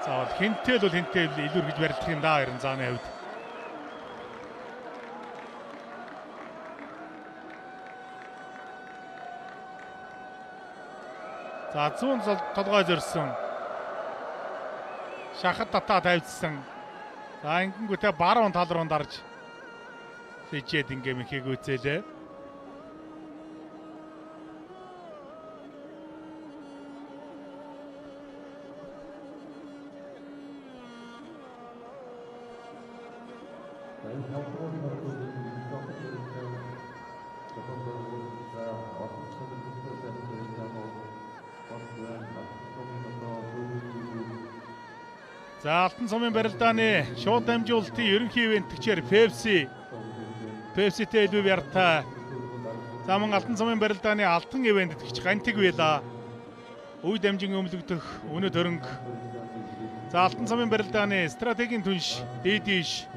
заавал хинтэл бол хинтэл илүүр гэж барилдах юм да харин зааны хувьд. За зүүн толгой зөрсөн. Шахад татаа тавьдсан. За ингэнгүүтээ баруун тал руу дарж сэжээд ингээ мэхийг үзээлээ. За Алтан сумын барилдааны шууд дамжуулалтын ерөнхий ивэнтгчээр Пепситэй илүү бяртай. За мөн Алтан сумын барилдааны алтан ивэнтгч Гантиг байла. Үе дамжин өмлөгдөх өнөө төрөнг. За Алтан сумын барилдааны стратегийн түнш Дэдиш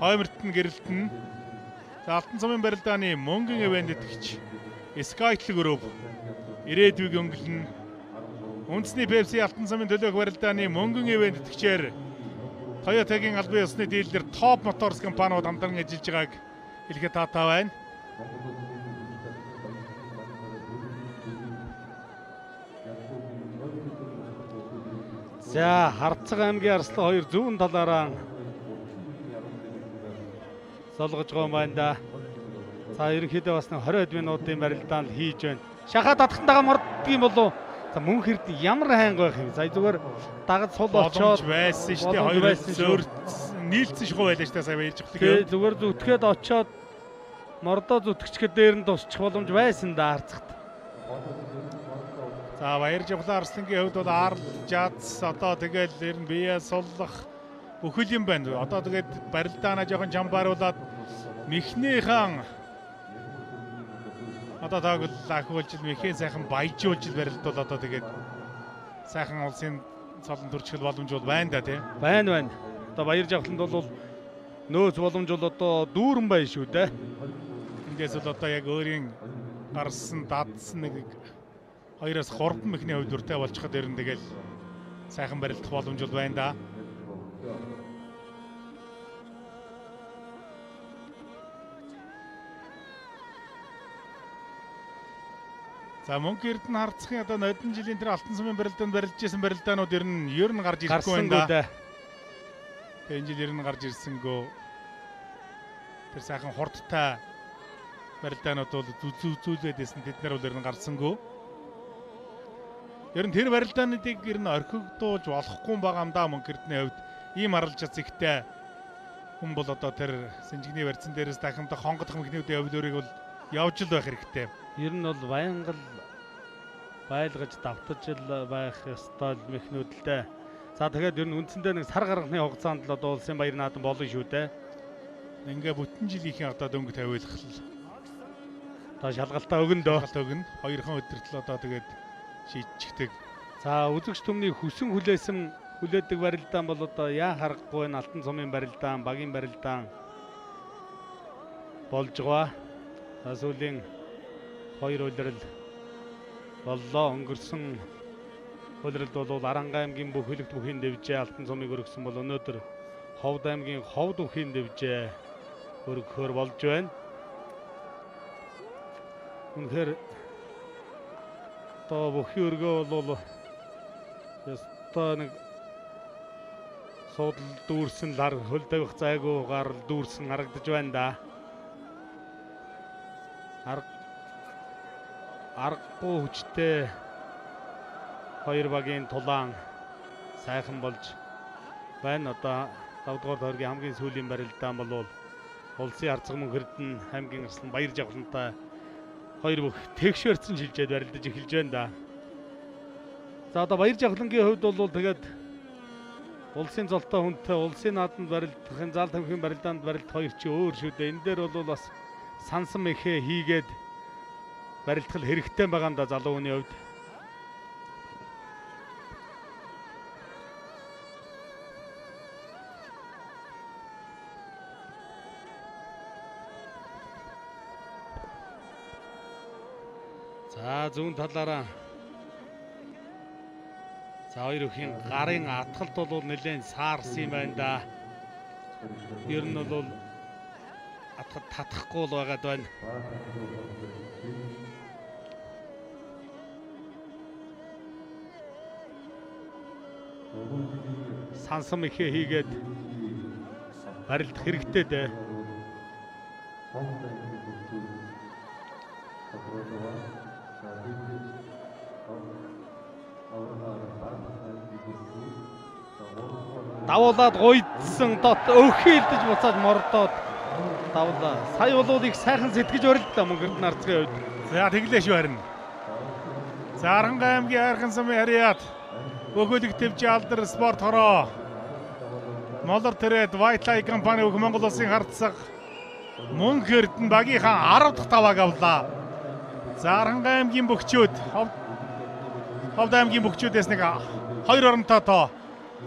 Хоймертон гэрэлтэн. За Алтан сумын барилдааны мөнгөн ивэнтгч Skytel Group ирээдүйг өнгөлнө. Үндэсний Пепси Алтан сумын төлөөх барилдааны мөнгөн ивэнтгчээр Toyota-гийн албан ёсны дийлдэр Top Motors компаниуд хамтран ажиллаж байгааг хэлэхэд таатай байна. За Харцаг аймгийн Арслан 2 зүүн талаараа солгож байгаа юм байна да. За ерөнхийдөө бас 20 минутын барилдаанд хийж байна. Шахаа татхтайгаа морддөг юм болов. За мөн хэрд ямар хайнга байх юм. Сая зүгээр дагад сул очоод байсан шүү дээ. Хоёр зөөр нийлцэн шгуу байлаа шүү дээ. Сая баярж байгаа. Зүгээр зүтгээд очоод мордоо зүтгэчгээд дээр нь тусчих боломж байсан да Харцагт. За баярж явлаа Арслангийн хувьд бол Арл Жац одоо тэгэл ер нь бие суллах бүхэл юм байна. Одоо тэгээд барилдаанаа жоохон чамбааруулаад Михний хаан одоо тагл ахиулж Михийн сайхан баяжуулж барилдвал одоо тэгээд сайхан улсын цолон төрчихөл боломж бол байна да тий. Байна. Одоо баяр жавхланд бол нөөц боломж бол одоо дүүрэн байна шүү дээ. Эндээс бол одоо яг өөрийн гарсан дадсан нэг 2-оос 3 михний хувьд дүртэй болчиход ер нь тэгэл сайхан барилдах боломж бол байна да. За мөнгө эрдэнэ харцахын одоо нодон жилийн тэр Алтан сумын барилдаанд барилж ирсэн барилдаанууд ер нь гарч ирэхгүй байна да. Тэгээ энэ жил ер нь гарч ирсэнгөө тэр сайхан хурдтай барилдаанууд бол зүүлээд байсан тэд нар бол ер нь гарсангүй. Ер нь тэр барилдааныг ер нь орхигдуулж болохгүй байгаа юм да Мөнх Эрдэнэ хувьд. Ийм аралжац ихтэй хүн бол одоо тэр Синжигний барьцан дээрээс дахин хонгодох мехникүүдийн хөвлөрийг бол явж л байх хэрэгтэй. Ер нь бол баян л байлгаж давтаж л байх ёстой мехнүүдэлтэй. За тэгэхээр ер нь үндсэндээ нэг сар гарганы хугацаанд л одоо улсын баяр наадам болно шүү дээ. Ингээ бүтэн жилийнхэн одоо дөнгө тавиулах л. Одоо шалгалтаа өгөндөө. Шалгалт өгнө. 2 хон өдөртөл одоо тэгээд шийдчихдэг. За үзэгч түмний хүсэн хүлээсэн хүлээдэг барилдаан бол одоо яа харахгүй энэ Алтан цомын барилдаан, багийн барилдаан болж байгаа. За сүүлийн 2 улирал боллоо. Өнгөрсөн улиралд бол Аранга аймгийн бүх хөлөгт бүхийн дэвжээ Алтан цомыг өргөсөн бол өнөөдөр Ховд аймгийн Ховд бүхийн дэвжээ өргөхөөр болж байна. Үнэхээр одоо бүхий өргөө бол ёстой нэг суудал дүүрсэн лар хөл тавих зайгуугаар дүүрсэн харагдаж байна да. Аргагүй хүчтэй 2 багийн тулаан сайхан болж байна. Одоо 5 дугаар тойргийн хамгийн сүүлийн барилдаан бол улсын арцаг Мөнх Эрдэнэ аймгийн Арслан баяр жавхлантай 2 бүх тэгшэрсэн шилжээд барилдаж эхэлж байна да. За одоо баяр жавхлангийн хувьд бол тэгээд улсын золтой хүнтэй улсын наадамд барилдахын зал тамхины барилдаанд барилдах 2 чи өөр шүү дээ. Энэ дээр бол бас сансан мэхээ хийгээд барилдах хэрэгтэй байгаа юм да залуу хүний хувьд. За зүүн талаараа за 2 өхийн гарын атгалт бол нэлээд саарсан юм байна да. Ер нь бол атгад татахгүй л байгаад байна. Сансан мэхээ хийгээд барилдах хэрэгтэй дээ. Давуулаад гойдсан дот өхөөлдөж буцаад мордоод давлаа. Сая бол их сайхан сэтгэж барилдлаа Мөнх Эрдэнэ арцгийн хувьд. За тэглээш барина. За Аранга аймгийн Айрхан сумын харьяат Бөхөлөг Тэвж алдар спорт хороо Молор Тэрэд White компани өг Монгол улсын харцаг Мөнх Эрдэнэ багийнхаа 10 дахь тавааг авлаа. За Аранга аймгийн бөхчүүд Ховд аймгийн бөхчүүдээс нэг 2 оронтой тоо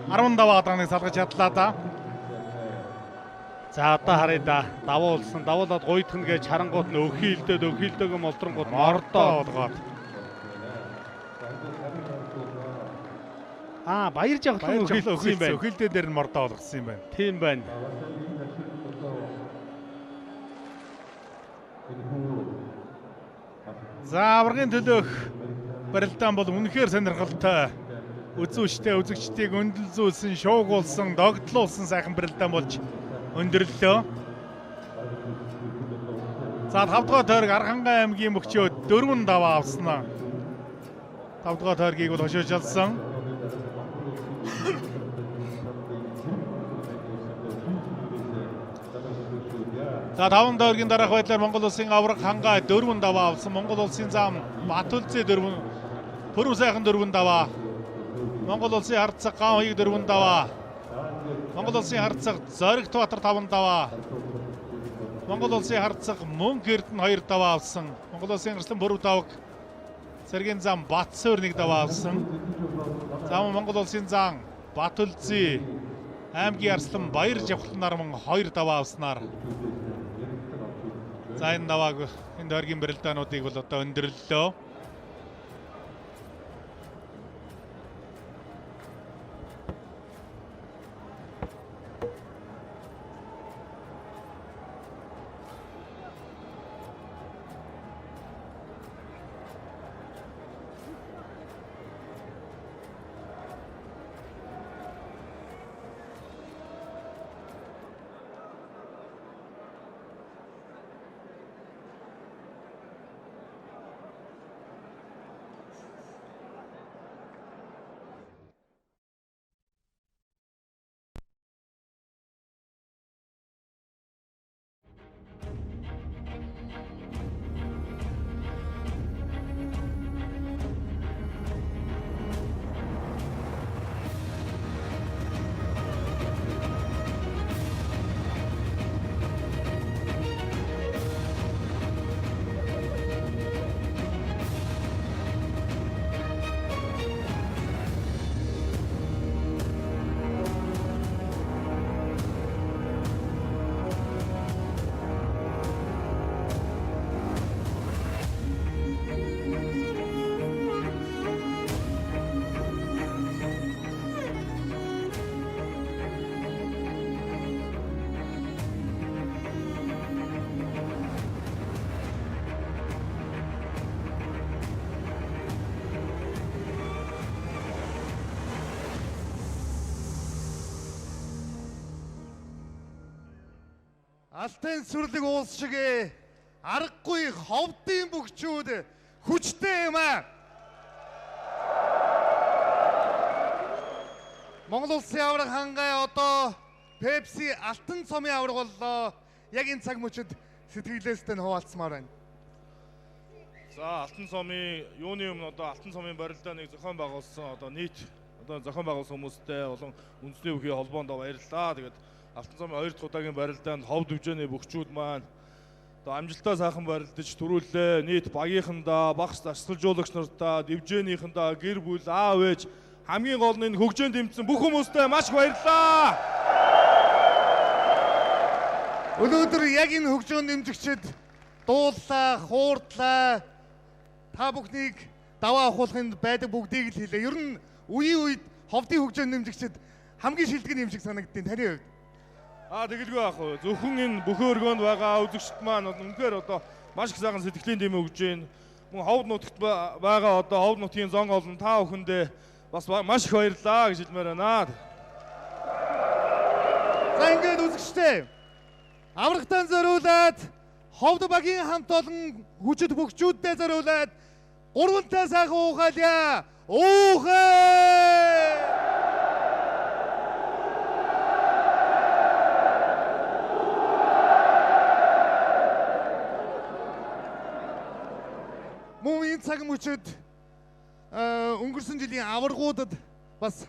15 адааныг салгаж чадлаа да. За одоо харъя да. Давуулсан. Давуулаад гойдхно гэж харангуут нь өхөөлдөг молдрангууд мордоо болгоод. Баяр жавхлан өхөөлсөн юм байна. Өхөөлдөө дээр нь мордоо болгосон юм байна. Тийм байна. За аврагын төлөөх барилдаан бол үнэхээр сонирхолтой. Үзүүчтэй үзэгчдийг өндөрлзүүлсэн, шуугуулсан, догтлуулсан сайхан барилдаан болж өндөрлөлөө. За 5 дугаар тойрог Архангай аймгийн мөхчөөд 4 даваа авсан. 5 дугаар тойргийг бол хошоож алсан. За 5 тойргийн дараах байдлаар Монгол улсын авраг Хангай 4 даваа авсан. Монгол улсын зам Батүлзээ 4, Пүрэв сайхан 4 даваа. Монгол улсын харцаг Гаан хоёг 4 даваа. Монгол улсын харцаг Зоригт Батар 5 даваа. Монгол улсын харцаг Мөнх Эрдэнэ 2 даваа авсан. Монгол улсын Арслан Пүрэв даваг Цэргийн зам Батсуур 1 даваа авсан. За Монгол улсын зам Батүлзээ аймгийн Арслан Баяр Жавхлан нарман 2 даваа авснаар. За энэ давааг энэ тойргийн барилдаануудыг бол одоо өндөрлөлөө. Алтын сүрлэг уус шиг аргагүй ховдын бөхчүүд хүчтэй юм аа. Монгол улсын аварга хангай одоо Пепси алтан цомын аварга боллоо. Яг энэ цаг мөчид сэтгэлээстэй нь хуваалцмаар байна. За алтан цомын юуны өмнө одоо алтан цомын барилдаа нэг зохион байгуулсан одоо нийт одоо зохион байгуулсан хүмүүстэй болон үндэсний бүхий холбоонд баярлалаа. Тэгээд алтан цомын 2 дахь удаагийн барилдаанд ховд хэмжээний бөхчүүд маань одоо амжилтаа сайхан барилдаж түрүүлээ. Нийт багийнхандаа, багш засгалжуулагч нартаа, дивжээнийхэндээ, гэр бүл, аав ээж хамгийн гол нь хөгжөөнд дэмжсэн бүх хүмүүстээ маш их баярлалаа. Өнөөдөр яг энэ хөгжөөнд дэмжигчид дууллаа, хуурдлаа. Та бүхнийг даваа авахын байдаг бүгдийг л хэлээ. Ер нь үеийн үед ховдын хөгжөөнд дэмжигчид хамгийн шилдэг юм шиг санагдтыг таны хувьд. Тэгэлгүй аах уу. Зөвхөн энэ бүхэн өргөөнд байгаа үзэгчд маань үнэхээр одоо маш их сайхан сэтгэлийн дэм өгж байна. Мөн ховд нутагт байгаа одоо ховд нутгийн зон олон та бүхэндээ бас маш их баярлалаа гэж хэлмээр байна. За ингээд үзэгчтэй. Аврагтан зориулаад ховд багийн хамт олон хүчит бөхчүүдтэй зориулаад гурвантай сайхан уухаалья. Уухай! Мөн энэ цаг мөчид өнгөрсөн жилийн аваргуудад бас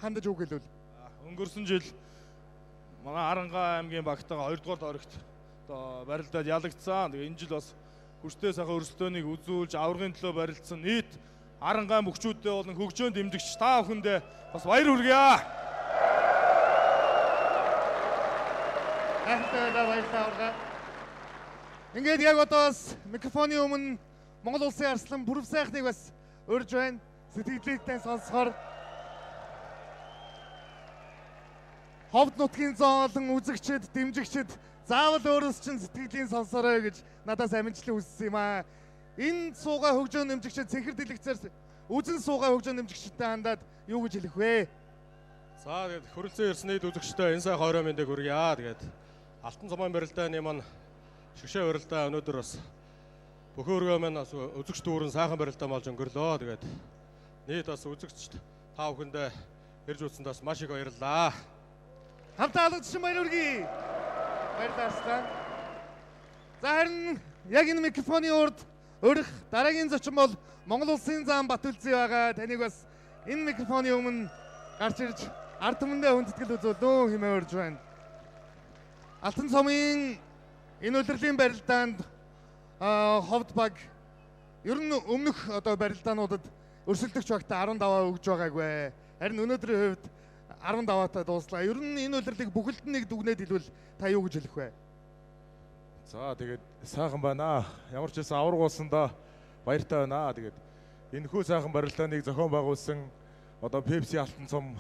хандаж үг хэлвэл. Өнгөрсөн жил манай Арангаа аймгийн багтаага 2 дугаар дорогт одоо барилдаад ялагдсан. Тэгээ энэ жил бас хүчтэй сайхан өрсөлдөөнийг үзүүлж аваргын төлөө барилдсан нийт Арангаа бөхчүүдтэй болон хөгжөөнд дэмжигч та бүхэндээ бас баяр хүргье. Баярлалаа. Ингээд яг одоо бас микрофоны өмнө Монгол улсын арслан бүрв сайхныг бас урьж байна. Сэтгэлдээ сонсохоор ховд нутгийн зоолон үзэгчид, дэмжигчид заавал өөрөөс чинь сэтгэлийн сонсорой гэж надаас амжилтлан үссэн юм аа. Энэ суугаа хөгжөөн дэмжигчид цэнхэр дэлгэцээр үзэн суугаа хөгжөөн дэмжигчдтэй хандаад юу гэж хэлэх вэ? За тэгээд хөрөлцөн ирсэн нийт үзэгчтэй энэ сайхан орой мэндийг хүргье. Тэгээд алтан цомын барилдааны маань шгшээ барилдаа өнөөдөр бас бүхэн өргөө маань бас үзэгч дүүрэн сайхан барилдаа болж өнгөрлөө. Тэгээд нийт бас үзэгчд та бүхэндээ ирж үзсэнд бас маш их баярлалаа. Хамтаа алгадсан баяр хүргэе. Баярлалаа. За харин яг энэ микрофоны урд өрх дараагийн зочин бол Монгол улсын зам Батүлзий байгаа. Таныг бас энэ микрофоны өмнө гарч ирж ард түмэндээ хүндэтгэл үзүүлнэ хэмээн урьж байна. Алтан цомын энэ удирдлагын барилдаанд ховд баг ер нь өмнөх одоо барилдаануудад өрсөлдөгч багтаа 15 өгж байгаагүй. Харин өнөөдрийн хувьд 15-аатай дууслаа. Ер нь энэ удирдлыг бүхэлд нь нэг дүгнээд хэлвэл та юу гэж хэлэх вэ? За тэгээд сайхан байна. Ямар ч байсан авраг уулсандаа баяртай байна. Тэгээд энэхүү сайхан барилдааныг зохион байгуулсан одоо Пепси алтан цом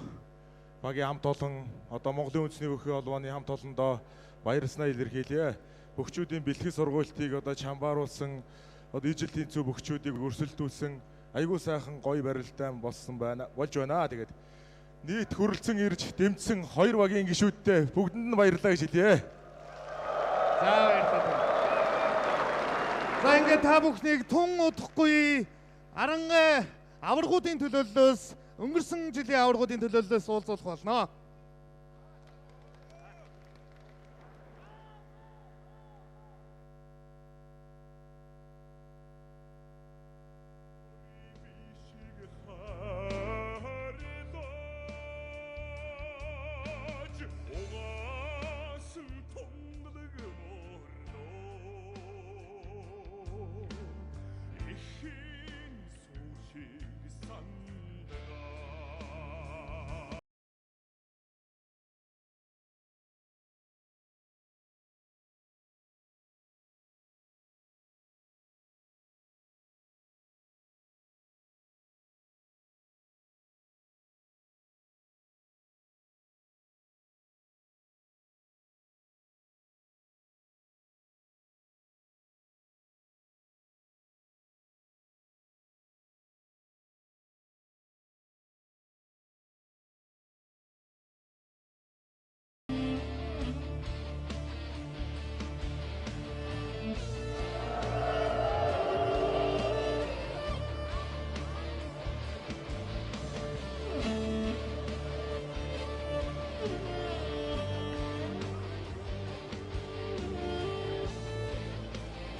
багийн хамт олон одоо Монголын үндэсний бүхий холбооны хамт олондоо баярлснаа илэрхийлье. Бөхчүүдийн бэлтгэл сургуультыг одоо чамбааруулсан одоо ижил тэнцүү бөхчүүдийг өрсөлдүүлсэн айгүй сайхан гоё барилдаан болж байна. Тэгээд нийт хөрөлцөн ирж дэмжсэн 2 багийн гишүүдтэй бүгдэнд нь баярлалаа гэж хэлье. За баярлалаа. За ингээд та бүхнийг тун удахгүй Арангаа аваргуудын төлөөллөөс өнгөрсөн жилийн аваргуудын төлөөллөөс уулзуулах болно.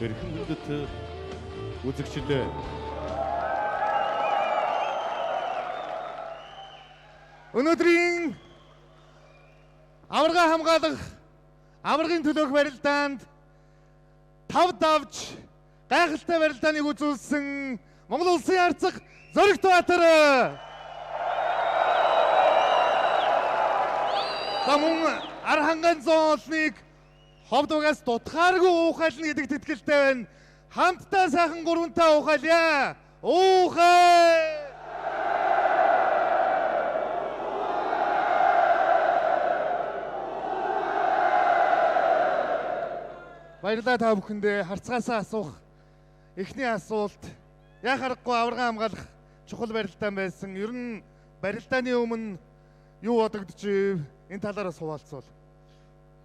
эрхэм хүндэт үзэгчдээ өнөөдрийн аварга хамгаалах аваргын төлөөх барилдаанд тав давж гайхалтай барилдааныг үзүүлсэн Монгол Улсын харцаг Зоригт Баатар мөн Арханган 100 олныг ховдугаас дутхааргүй уухайлна гэдэгт итгэлтэй байна. Хамтдаа сайхан гуравтаа уухайлъя. Уухай! Баярлалаа та бүхэндээ. Харцгаасаа асуух эхний асуулт яа харахгүй аварга хамгаалах чухал барилдаан байсан. Ер нь барилдааны өмнө юу бодогдож энэ талаараас хуваалцвал.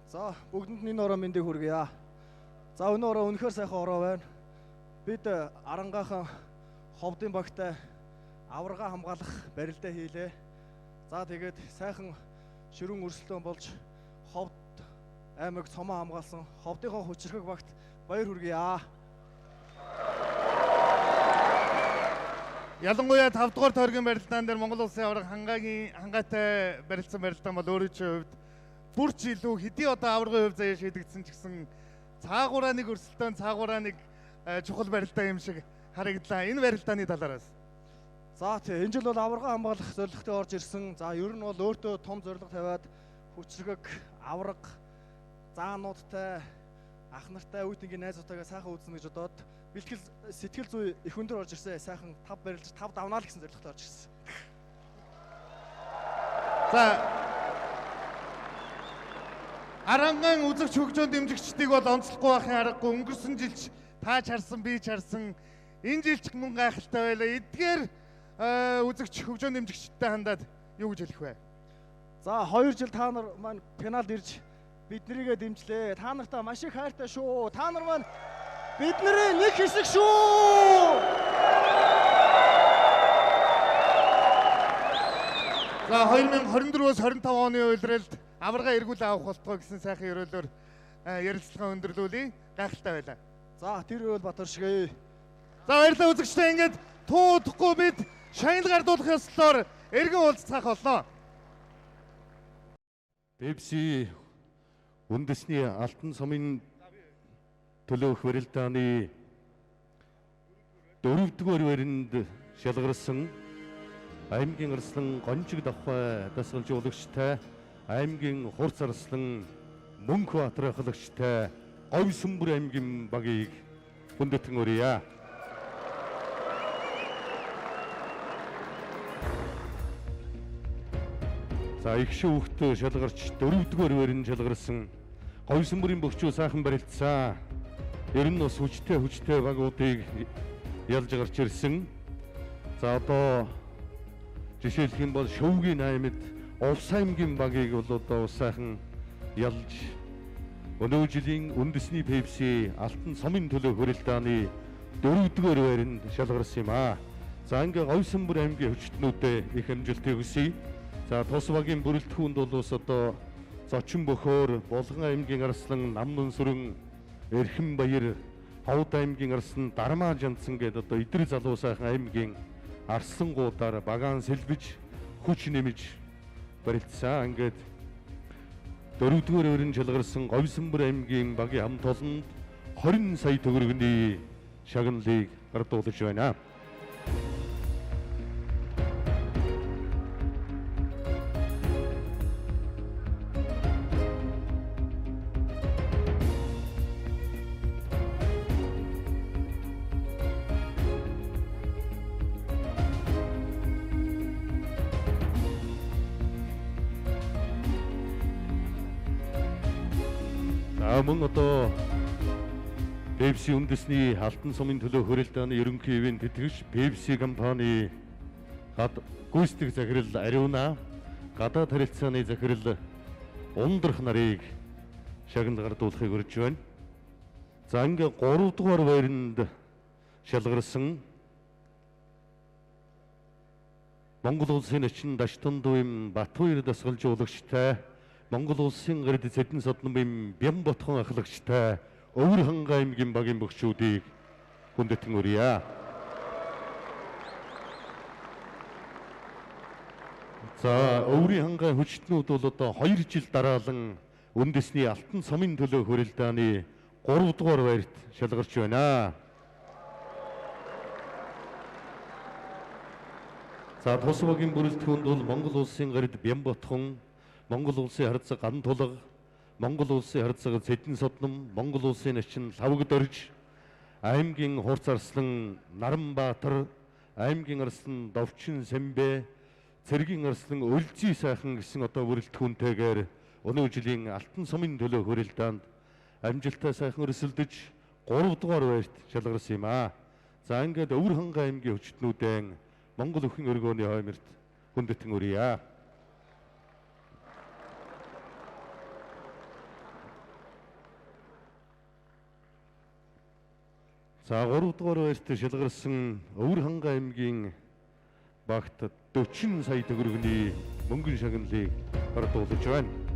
За бүгдэнд энэ ороо мэндийг хүргье. За өнөө ороо үнэхээр сайхан ороо байна. Бид Арангаахан ховдын багтай аварга хамгаалах барилдаа хийлээ. За тэгээд сайхан ширүүн өрсөлдөөн болж ховд аймаг цомоо хамгаалсан ховдынхоо хүчрхэг багт баяр хүргье. Ялангуяа 5 дугаар тойргийн барилдаан дээр Монгол Улсын аварга хангаатай барилдсан барилдаан бол өөрийн хувьд бүр ч илүү хэдий одоо аваргын хувь заяа шийдэгдсэн ч гэсэн цаагаараа нэг өрсөлдөөн цаагаараа нэг чухал барилдаан юм шиг харагдлаа. Энэ барилдааны талаараас. За тий энэ жил бол аварга хамгаалах зорилготой орж ирсэн. За ер нь бол өөртөө том зорилго тавиад хүчрхэг аварга заануудтай ах нартай үеийнгийн найзуудтайгаа сайхан үзнэ гэж бодоод бэлтгэл сэтгэл зүй их өндөр орж ирсэн. Сайхан 5 барилж 5 давнаа л гэсэн зорилготой орж ирсэн. За Аранган үзэгч хөгжөөнд дэмжигчдийг бол онцлохгүй байхын аргагүй. Өнгөрсөн жилч та ч харсан би ч харсан. Энэ жилч мөн гайхалтай байлаа. Эдгээр үзэгч хөгжөөнд дэмжигчдтэй хандаад юу гэж хэлэх вэ? За 2 жил та нар маань пеналд ирж биднэрийгээ дэмжлээ. Та нартаа маш их хайртай шүү. Та нар маань бидний нэг хэсэг шүү. За 2024-өөс 25 оны үйлрэлд аварга эргүүл авах болтгоо гэсэн сайхан ерөөлөөр ярилцлага өндөрлүүлээ. Гайхалтай байлаа. За тэр үйл Батар шигээ. За баярлалаа үзэгчдээ, ингээд туу удахгүй бид шагнал гардуулах ёслолоор эргэн уулзах болно. Пепси үндэсний алтан сумын төлөөх барилдааны 4-р баринд шалгарсан аймгийн арслан Гонжиг давхай дасгалжуулагчтай аймгийн Хурц арслан Мөнх Баатар ахлагчтай Говьсүмбэр аймгийн багийг хүндэтгэн өрье. За их шүүхт шалгарч 4-р баринд шалгарсан Говьсүмбэрийн бөхчөө сайхан барилцсан. Ер нь бас хүчтэй багуудыг ялж гарч ирсэн. За одоо жишээлх юм бол Шөвгийн аймад Улс аймгийн багийг бол одоо сайхан ялж өнөө жилийн үндэсний Пепси алтан сумын төлөөх барилдааны 4-р байранд шалгарсан юм аа. За ингээ Говьсүмбэр аймгийн хүчтнүүдэд их амжилтыг хүсье. За тус багийн бүрэлдэхүүнд бол ус одоо Зочин Бөхөөр, Булган аймгийн арслан Намнун сүрэн, Эрхэм баяр, Ховд аймгийн арслан Дармаа Жандсан гэдэг одоо идэр залуу сайхан аймгийн арслангуудаар багаан сэлбэж хүч нэмж барилцсан. Ингээд 4-р өрн шалгарсан Говьсүмбэр аймгийн багийн хамт олонд 20 сая төгрөгийн шагналыг гардуулж байна. Мөн одоо Пепси үндэсний алтан сумын төлөөх барилдааны ерөнхий ивент тэтгэгч Пепси компани гүйцэтгэх захирал Ариуна гадаад харилцааны захирал Ундрах нарыг шагнал гардуулахыг урьж байна. За ингээ 3-р байранд шалгарсан Монгол улсын очин Даштан дүйм Батбаяр дасгалжуулагчтай Монгол улсын гэрд Цэдэн содон бэм Бямботхон ахлагчтай Өвөр Ханга аймгийн багийн бөхчүүдийг хүндэтгэн өрье. За Өврийн Ханга хүчтнүүд бол одоо 2 жил дараалан үндэсний алтан сумын төлөө хүрээлдааны 3 дугаар байрт шалгарч байна. За тус багийн бүрэлдэхүүнд бол Монгол улсын гарид Бямботхон, Монгол улсын харьцаг Ган тулга, Монгол улсын харьцаг Цэдэн содном, Монгол улсын начин Лавгад орж, аймгийн Хурц арслан Наранбаатар, аймгийн арслан Довчин Сэмбэ, цэргийн арслан Өлзий сайхан гэсэн одоо бүрэлдэхүүнтэйгээр өнөө жилийн алтан сумын төлөө хүрээлдаанд амжилттай сайхан өрсөлдөж 3 дугаар байрт шалгарсан юм аа. За ингээд Өвөр Ханга аймгийн хүчтнүүдэн Монгол өхөн өргөөний хойморт хүндэтгэн өрье. За 3 дугаар байрт шалгарсан Өвөр Ханга аймгийн багт 40 сая төгрөгийн мөнгөн шагналыг бардуулж байна.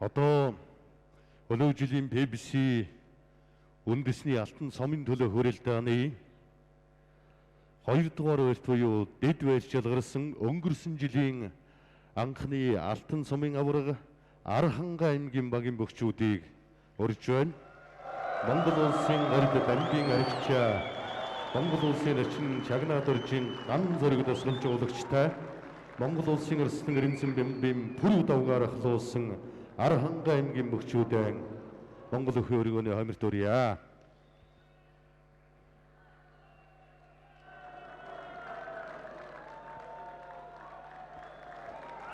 Одоо өнөө жилийн BBC үндэсний алтан сумын төлөө хүрээлдааны 2 дугаар байрт буюу дэд байрт шалгарсан өнгөрсөн жилийн анхны алтан сумын аварга Арханга аймгийн багийн бөхчүүдийг урьж байна. Монгол улсын гарид Бамбийн аригчаа, Монгол улсын начин Чагнаад оржийн ган зориг тасгалжуулагчтай, Монгол улсын арслан Эренцэн Бямбийн пүрэв давгаар ахлуулсан Арханга аймгийн бөхчүүдэн Монгол өхөн өргөөний хойморт өрье.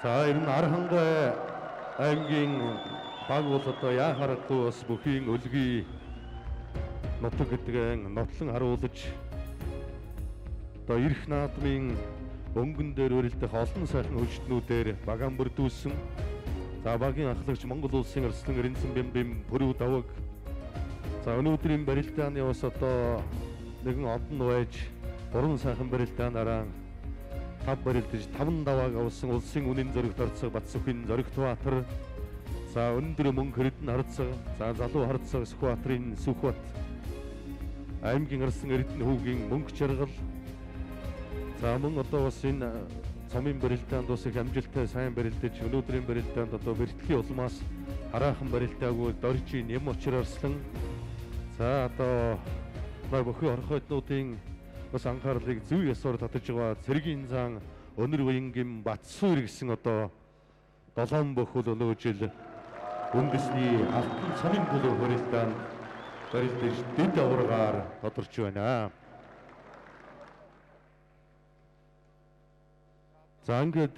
За энэ Арханга аймгийн баг бол одоо яа харахгүй бас бүхийн өлгий нутаг гэдгийг нотлон харуулж одоо эрх наадмын өнгөн дээр өрөлдөх олон сайхан хүчтнүүдээр багаан бүрдүүлсэн. За багийн ахлагч Монгол улсын арслан Эренцэн Бямбийн пүрэв даваг. За өнөөдрийн барилдааны бас одоо нэгэн одон байж 3 сайхан барилдаанаараа 5 барилдаж 5 давааг авсан улсын үнийн зоригт орцог Батсүхийн Зоригтбаатар. За өндөр мөнгө Хэрдэн харцаг, за залуу харцаг Сүхбаатарын Сүхбат. Аймгийн арслан Эрдэнэ хүүгийн мөнгө жаргал. За мөн одоо бас энэ цомын барилдаанд бас их амжилттай сайн барилдаж өнөөдрийн барилдаанд одоо бэртгэлийн улмаас хараахан барилдаагүй доржийн нэм учраарслан за одоо бүхэн орхойтнуудын бас анхаарлыг зөв ёсоор татаж байгаа цэргийн зан Өнөр Буянгийн Батсуур гэсэн одоо 7 бүх бол өнөө жил үндэсний алтан цомын төлөө барилдаанд барилдаж дэд аваргаар тодорч байна. За ингээд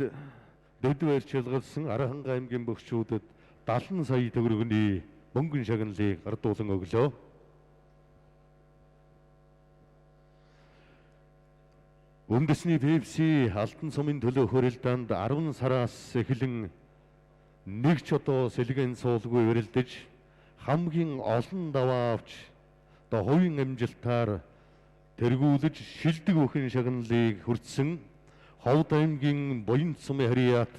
дэд байр шалгалсан Арханга аймгийн бөхчүүдэд 70 сая төгрөгийн мөнгөн шагналыг гардуулан өглөө. Үндэсний BBC алтан сумын төлөө хүрээлдаанд 10 сараас эхлэн нэг ч одоо сэлгэн суулгүй өрөлдөж хамгийн олон даваа авч одоо хувийн амжилтаар тэргүүлж шилдэг бүхэн шагналыг хүртсэн Ховд аймгийн Буянт сумын харьяат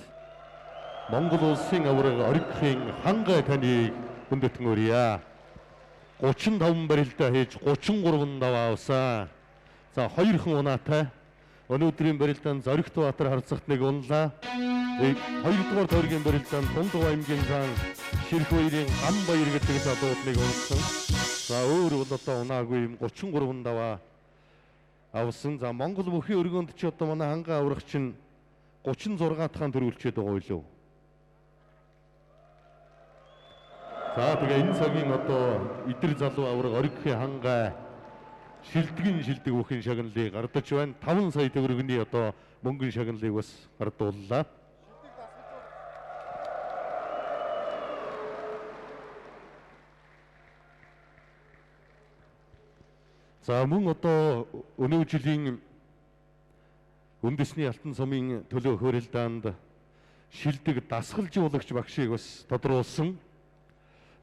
Монгол улсын аварга Оригхийн Ханга таныг хүндэтгэн өрье. 35 барилдаа хийж 33 даваа авсан. За 2 хэн унаатай өнөөдрийн барилдаанд Зоригтбаатар харцагт нэг унлаа. 2 дугаар тойргийн барилдаанд Тундав аймгийн зан Ширх баярын Ган баяр гэдэг залуудныг унсан. За өөр бол одоо унаагүй юм 33 даваа авсан. За Монгол бүхийн өргөөнд ч одоо манай Ханга аврагч нь 36 дахан төрүүлчихэд байгаа юу? За тэгээ энэ цагийн одоо идэр залуу авраг оригхийн хангай шилдэг бүхэн шагналыг гардаж байна. 5 сая төгрөгийн одоо мөнгөн шагналыг бас гардууллаа. За мөн одоо өнөө жилийн үндэсний алтан цомын төлөө хөрөлдөнд шилдэг дасгалжуулагч багшийг бас тодруулсан.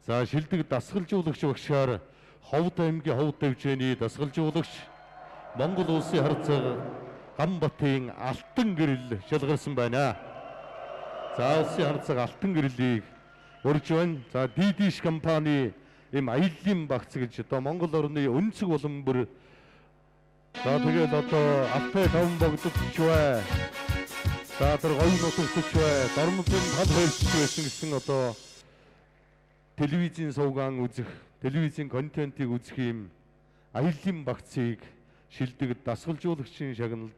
За шилдэг дасгалжуулагч багшаар Ховд аймгийн Ховд хэмжээний дасгалжуулагч Монгол улсын харцаг Гамбатын алтан гэрэл шалгарсан байна. За улсын харцаг алтан гэрлийг урьж байна. За DDS компани ийм аяллаа багц гэж одоо Монгол орны өнцөг болон бүр за тэгээд одоо алтай таван богдогч бай. За тэр гоё нутагч бай. Дормтын тал хөлч байсан гэсэн одоо телевизийн сувгаан үзэх, телевизийн контентыг үзэх юм аяллаа багцыг шилдэг дасгалжуулагчийн шагналд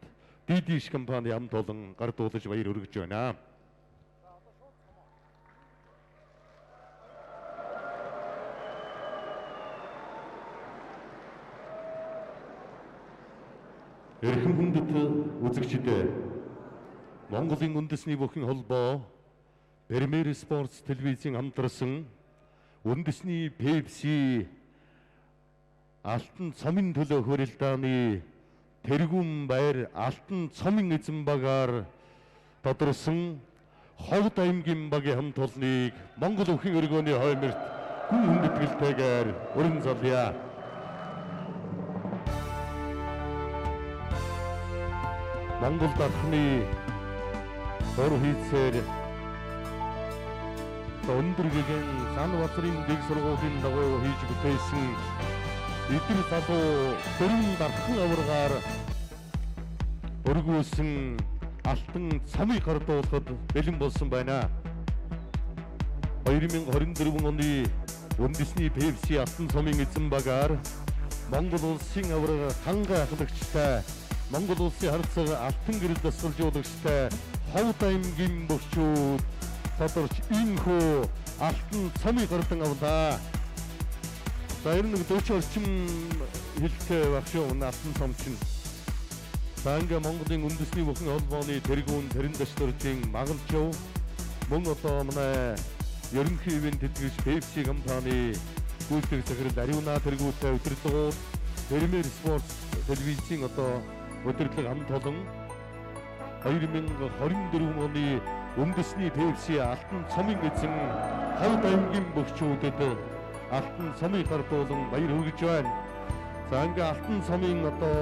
DDS компани хамт олон гардуулж баяр хүргэж байна. Эрхэм хүндэт үзэгчдээ Монголын үндэсний бүхэн холбоо Premier Sports телевизийн хамтарсан үндэсний Pepsi алтан цомын төлөө хөрөлдааны тэргүүн байр алтан цомын эзэн багаар тодорсон Ховд аймгийн багийн хамт олныг Монгол өвхийн өргөөний хойморт гүн хүндэтгэлтэйгээр өрн залъя. Монгол дахны ор хийцээр өндөр гэгэн сан бацрын дэг сургуулийн дагуу хийж бүтээсэн эдгээр залуу дөрвөн дархан аваргаар өргүүлсэн алтан цамыг гардуулахад бэлэн болсон байна. 2024 оны үндэсний Pepsi алтан цамын эзэн багаар Монгол улсын аварга хангай ахлагчтай Монгол улсын харцаг алтан гэрэл дасгалжуулагчтай Ховд аймгийн бөхчүүд тодорч энэхүү алтан цамыг гардан авлаа. За ер нь 40 орчим хэлтэй багш юу алтан цам чинь. За ингээ Монголын үндэсний бүхэн холбооны тэргүүн тэрэн дэвтэрийн магалчуу мөн одоо манай ерөнхий ивент тэтгэгч Pepsi компани гүйцэтгэх захирал Ариуна тэргүүтэй өдөрлөгөө Premier Sports телевизийн одоо өдөрлөг хамт олон 2024 оны үндэсний Pepsi алтан цомын эзэн Ховд аймгийн бөхчүүдэд алтан цомыг гардуулан баяр хүргэж байна. За ингээ алтан цомын одоо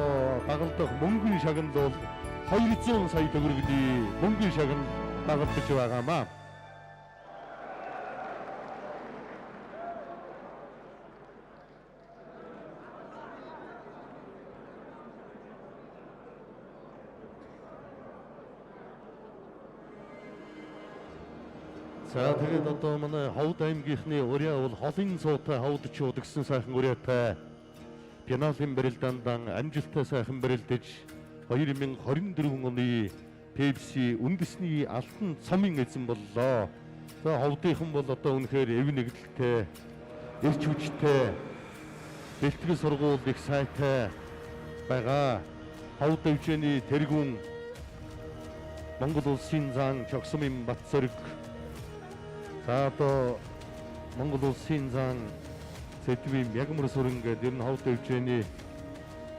дагалдах мөнгөн шагнал бол 200 сая төгрөгийн мөнгөн шагнал дагалдаж байгаамаа. За тэгээд одоо манай Ховд аймгийнхны урья бол холын цуутай ховдчууд гэсэн сайхан урьяатай пеналын барилдаандан амжилттай сайхан барилдаж 2024 оны Pepsi үндэсний алтан цомын эзэн боллоо. За ховдынхан бол одоо үнэхээр эв нэгдэлтэй, эрч хүчтэй, бэлтгэл сургууль их сайтай байгаа. Ховд хэмжээний тэргүүн Монгол улсын зан Чогсомын бат зэрэг за одоо Монгол улсын зан Сэдвийн Мягмар сүрэн гэдэг ер нь Ховд хэмжээний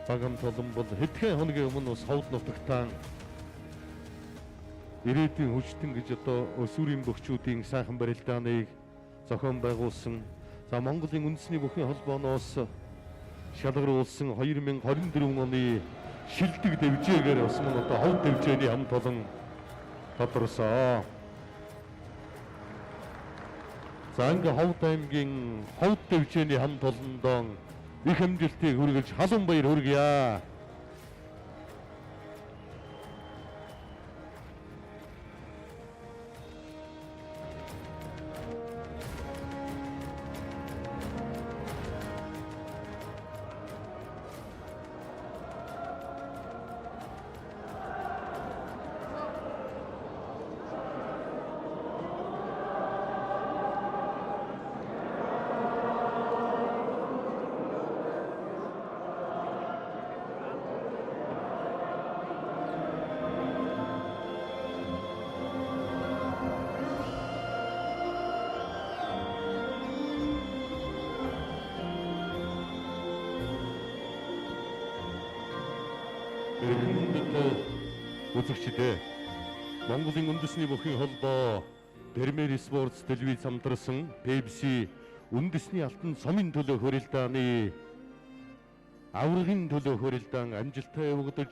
багам толон бол хэдхэн хоногийн өмнө бас Ховд нутагтаа ирээдүйн хүчтэн гэж одоо өсвөрийн бөхчүүдийн сайхан барилдааныг зохион байгуулсан. За Монголын үндэсний бүхэн холбооноос шалгаруулсан 2024 оны шилдэг дэвжээгээр бас мөн одоо Ховд дэвжээний хамт олон тодорсон. За ингээ Ховд аймгийн Ховд дэвжээний хамт олондоо их амжилтыг хүргэж халуун баяр хүргье. Эрхэм хүндэт үзэгчдээ Монголын үндэсний бүхий холбоо Premier Sports телевиз хамтарсан Pepsi үндэсний алтан цомын төлөө хөрөлдааны аврагын төлөө хөрөлдаан амжилтаа явагдаж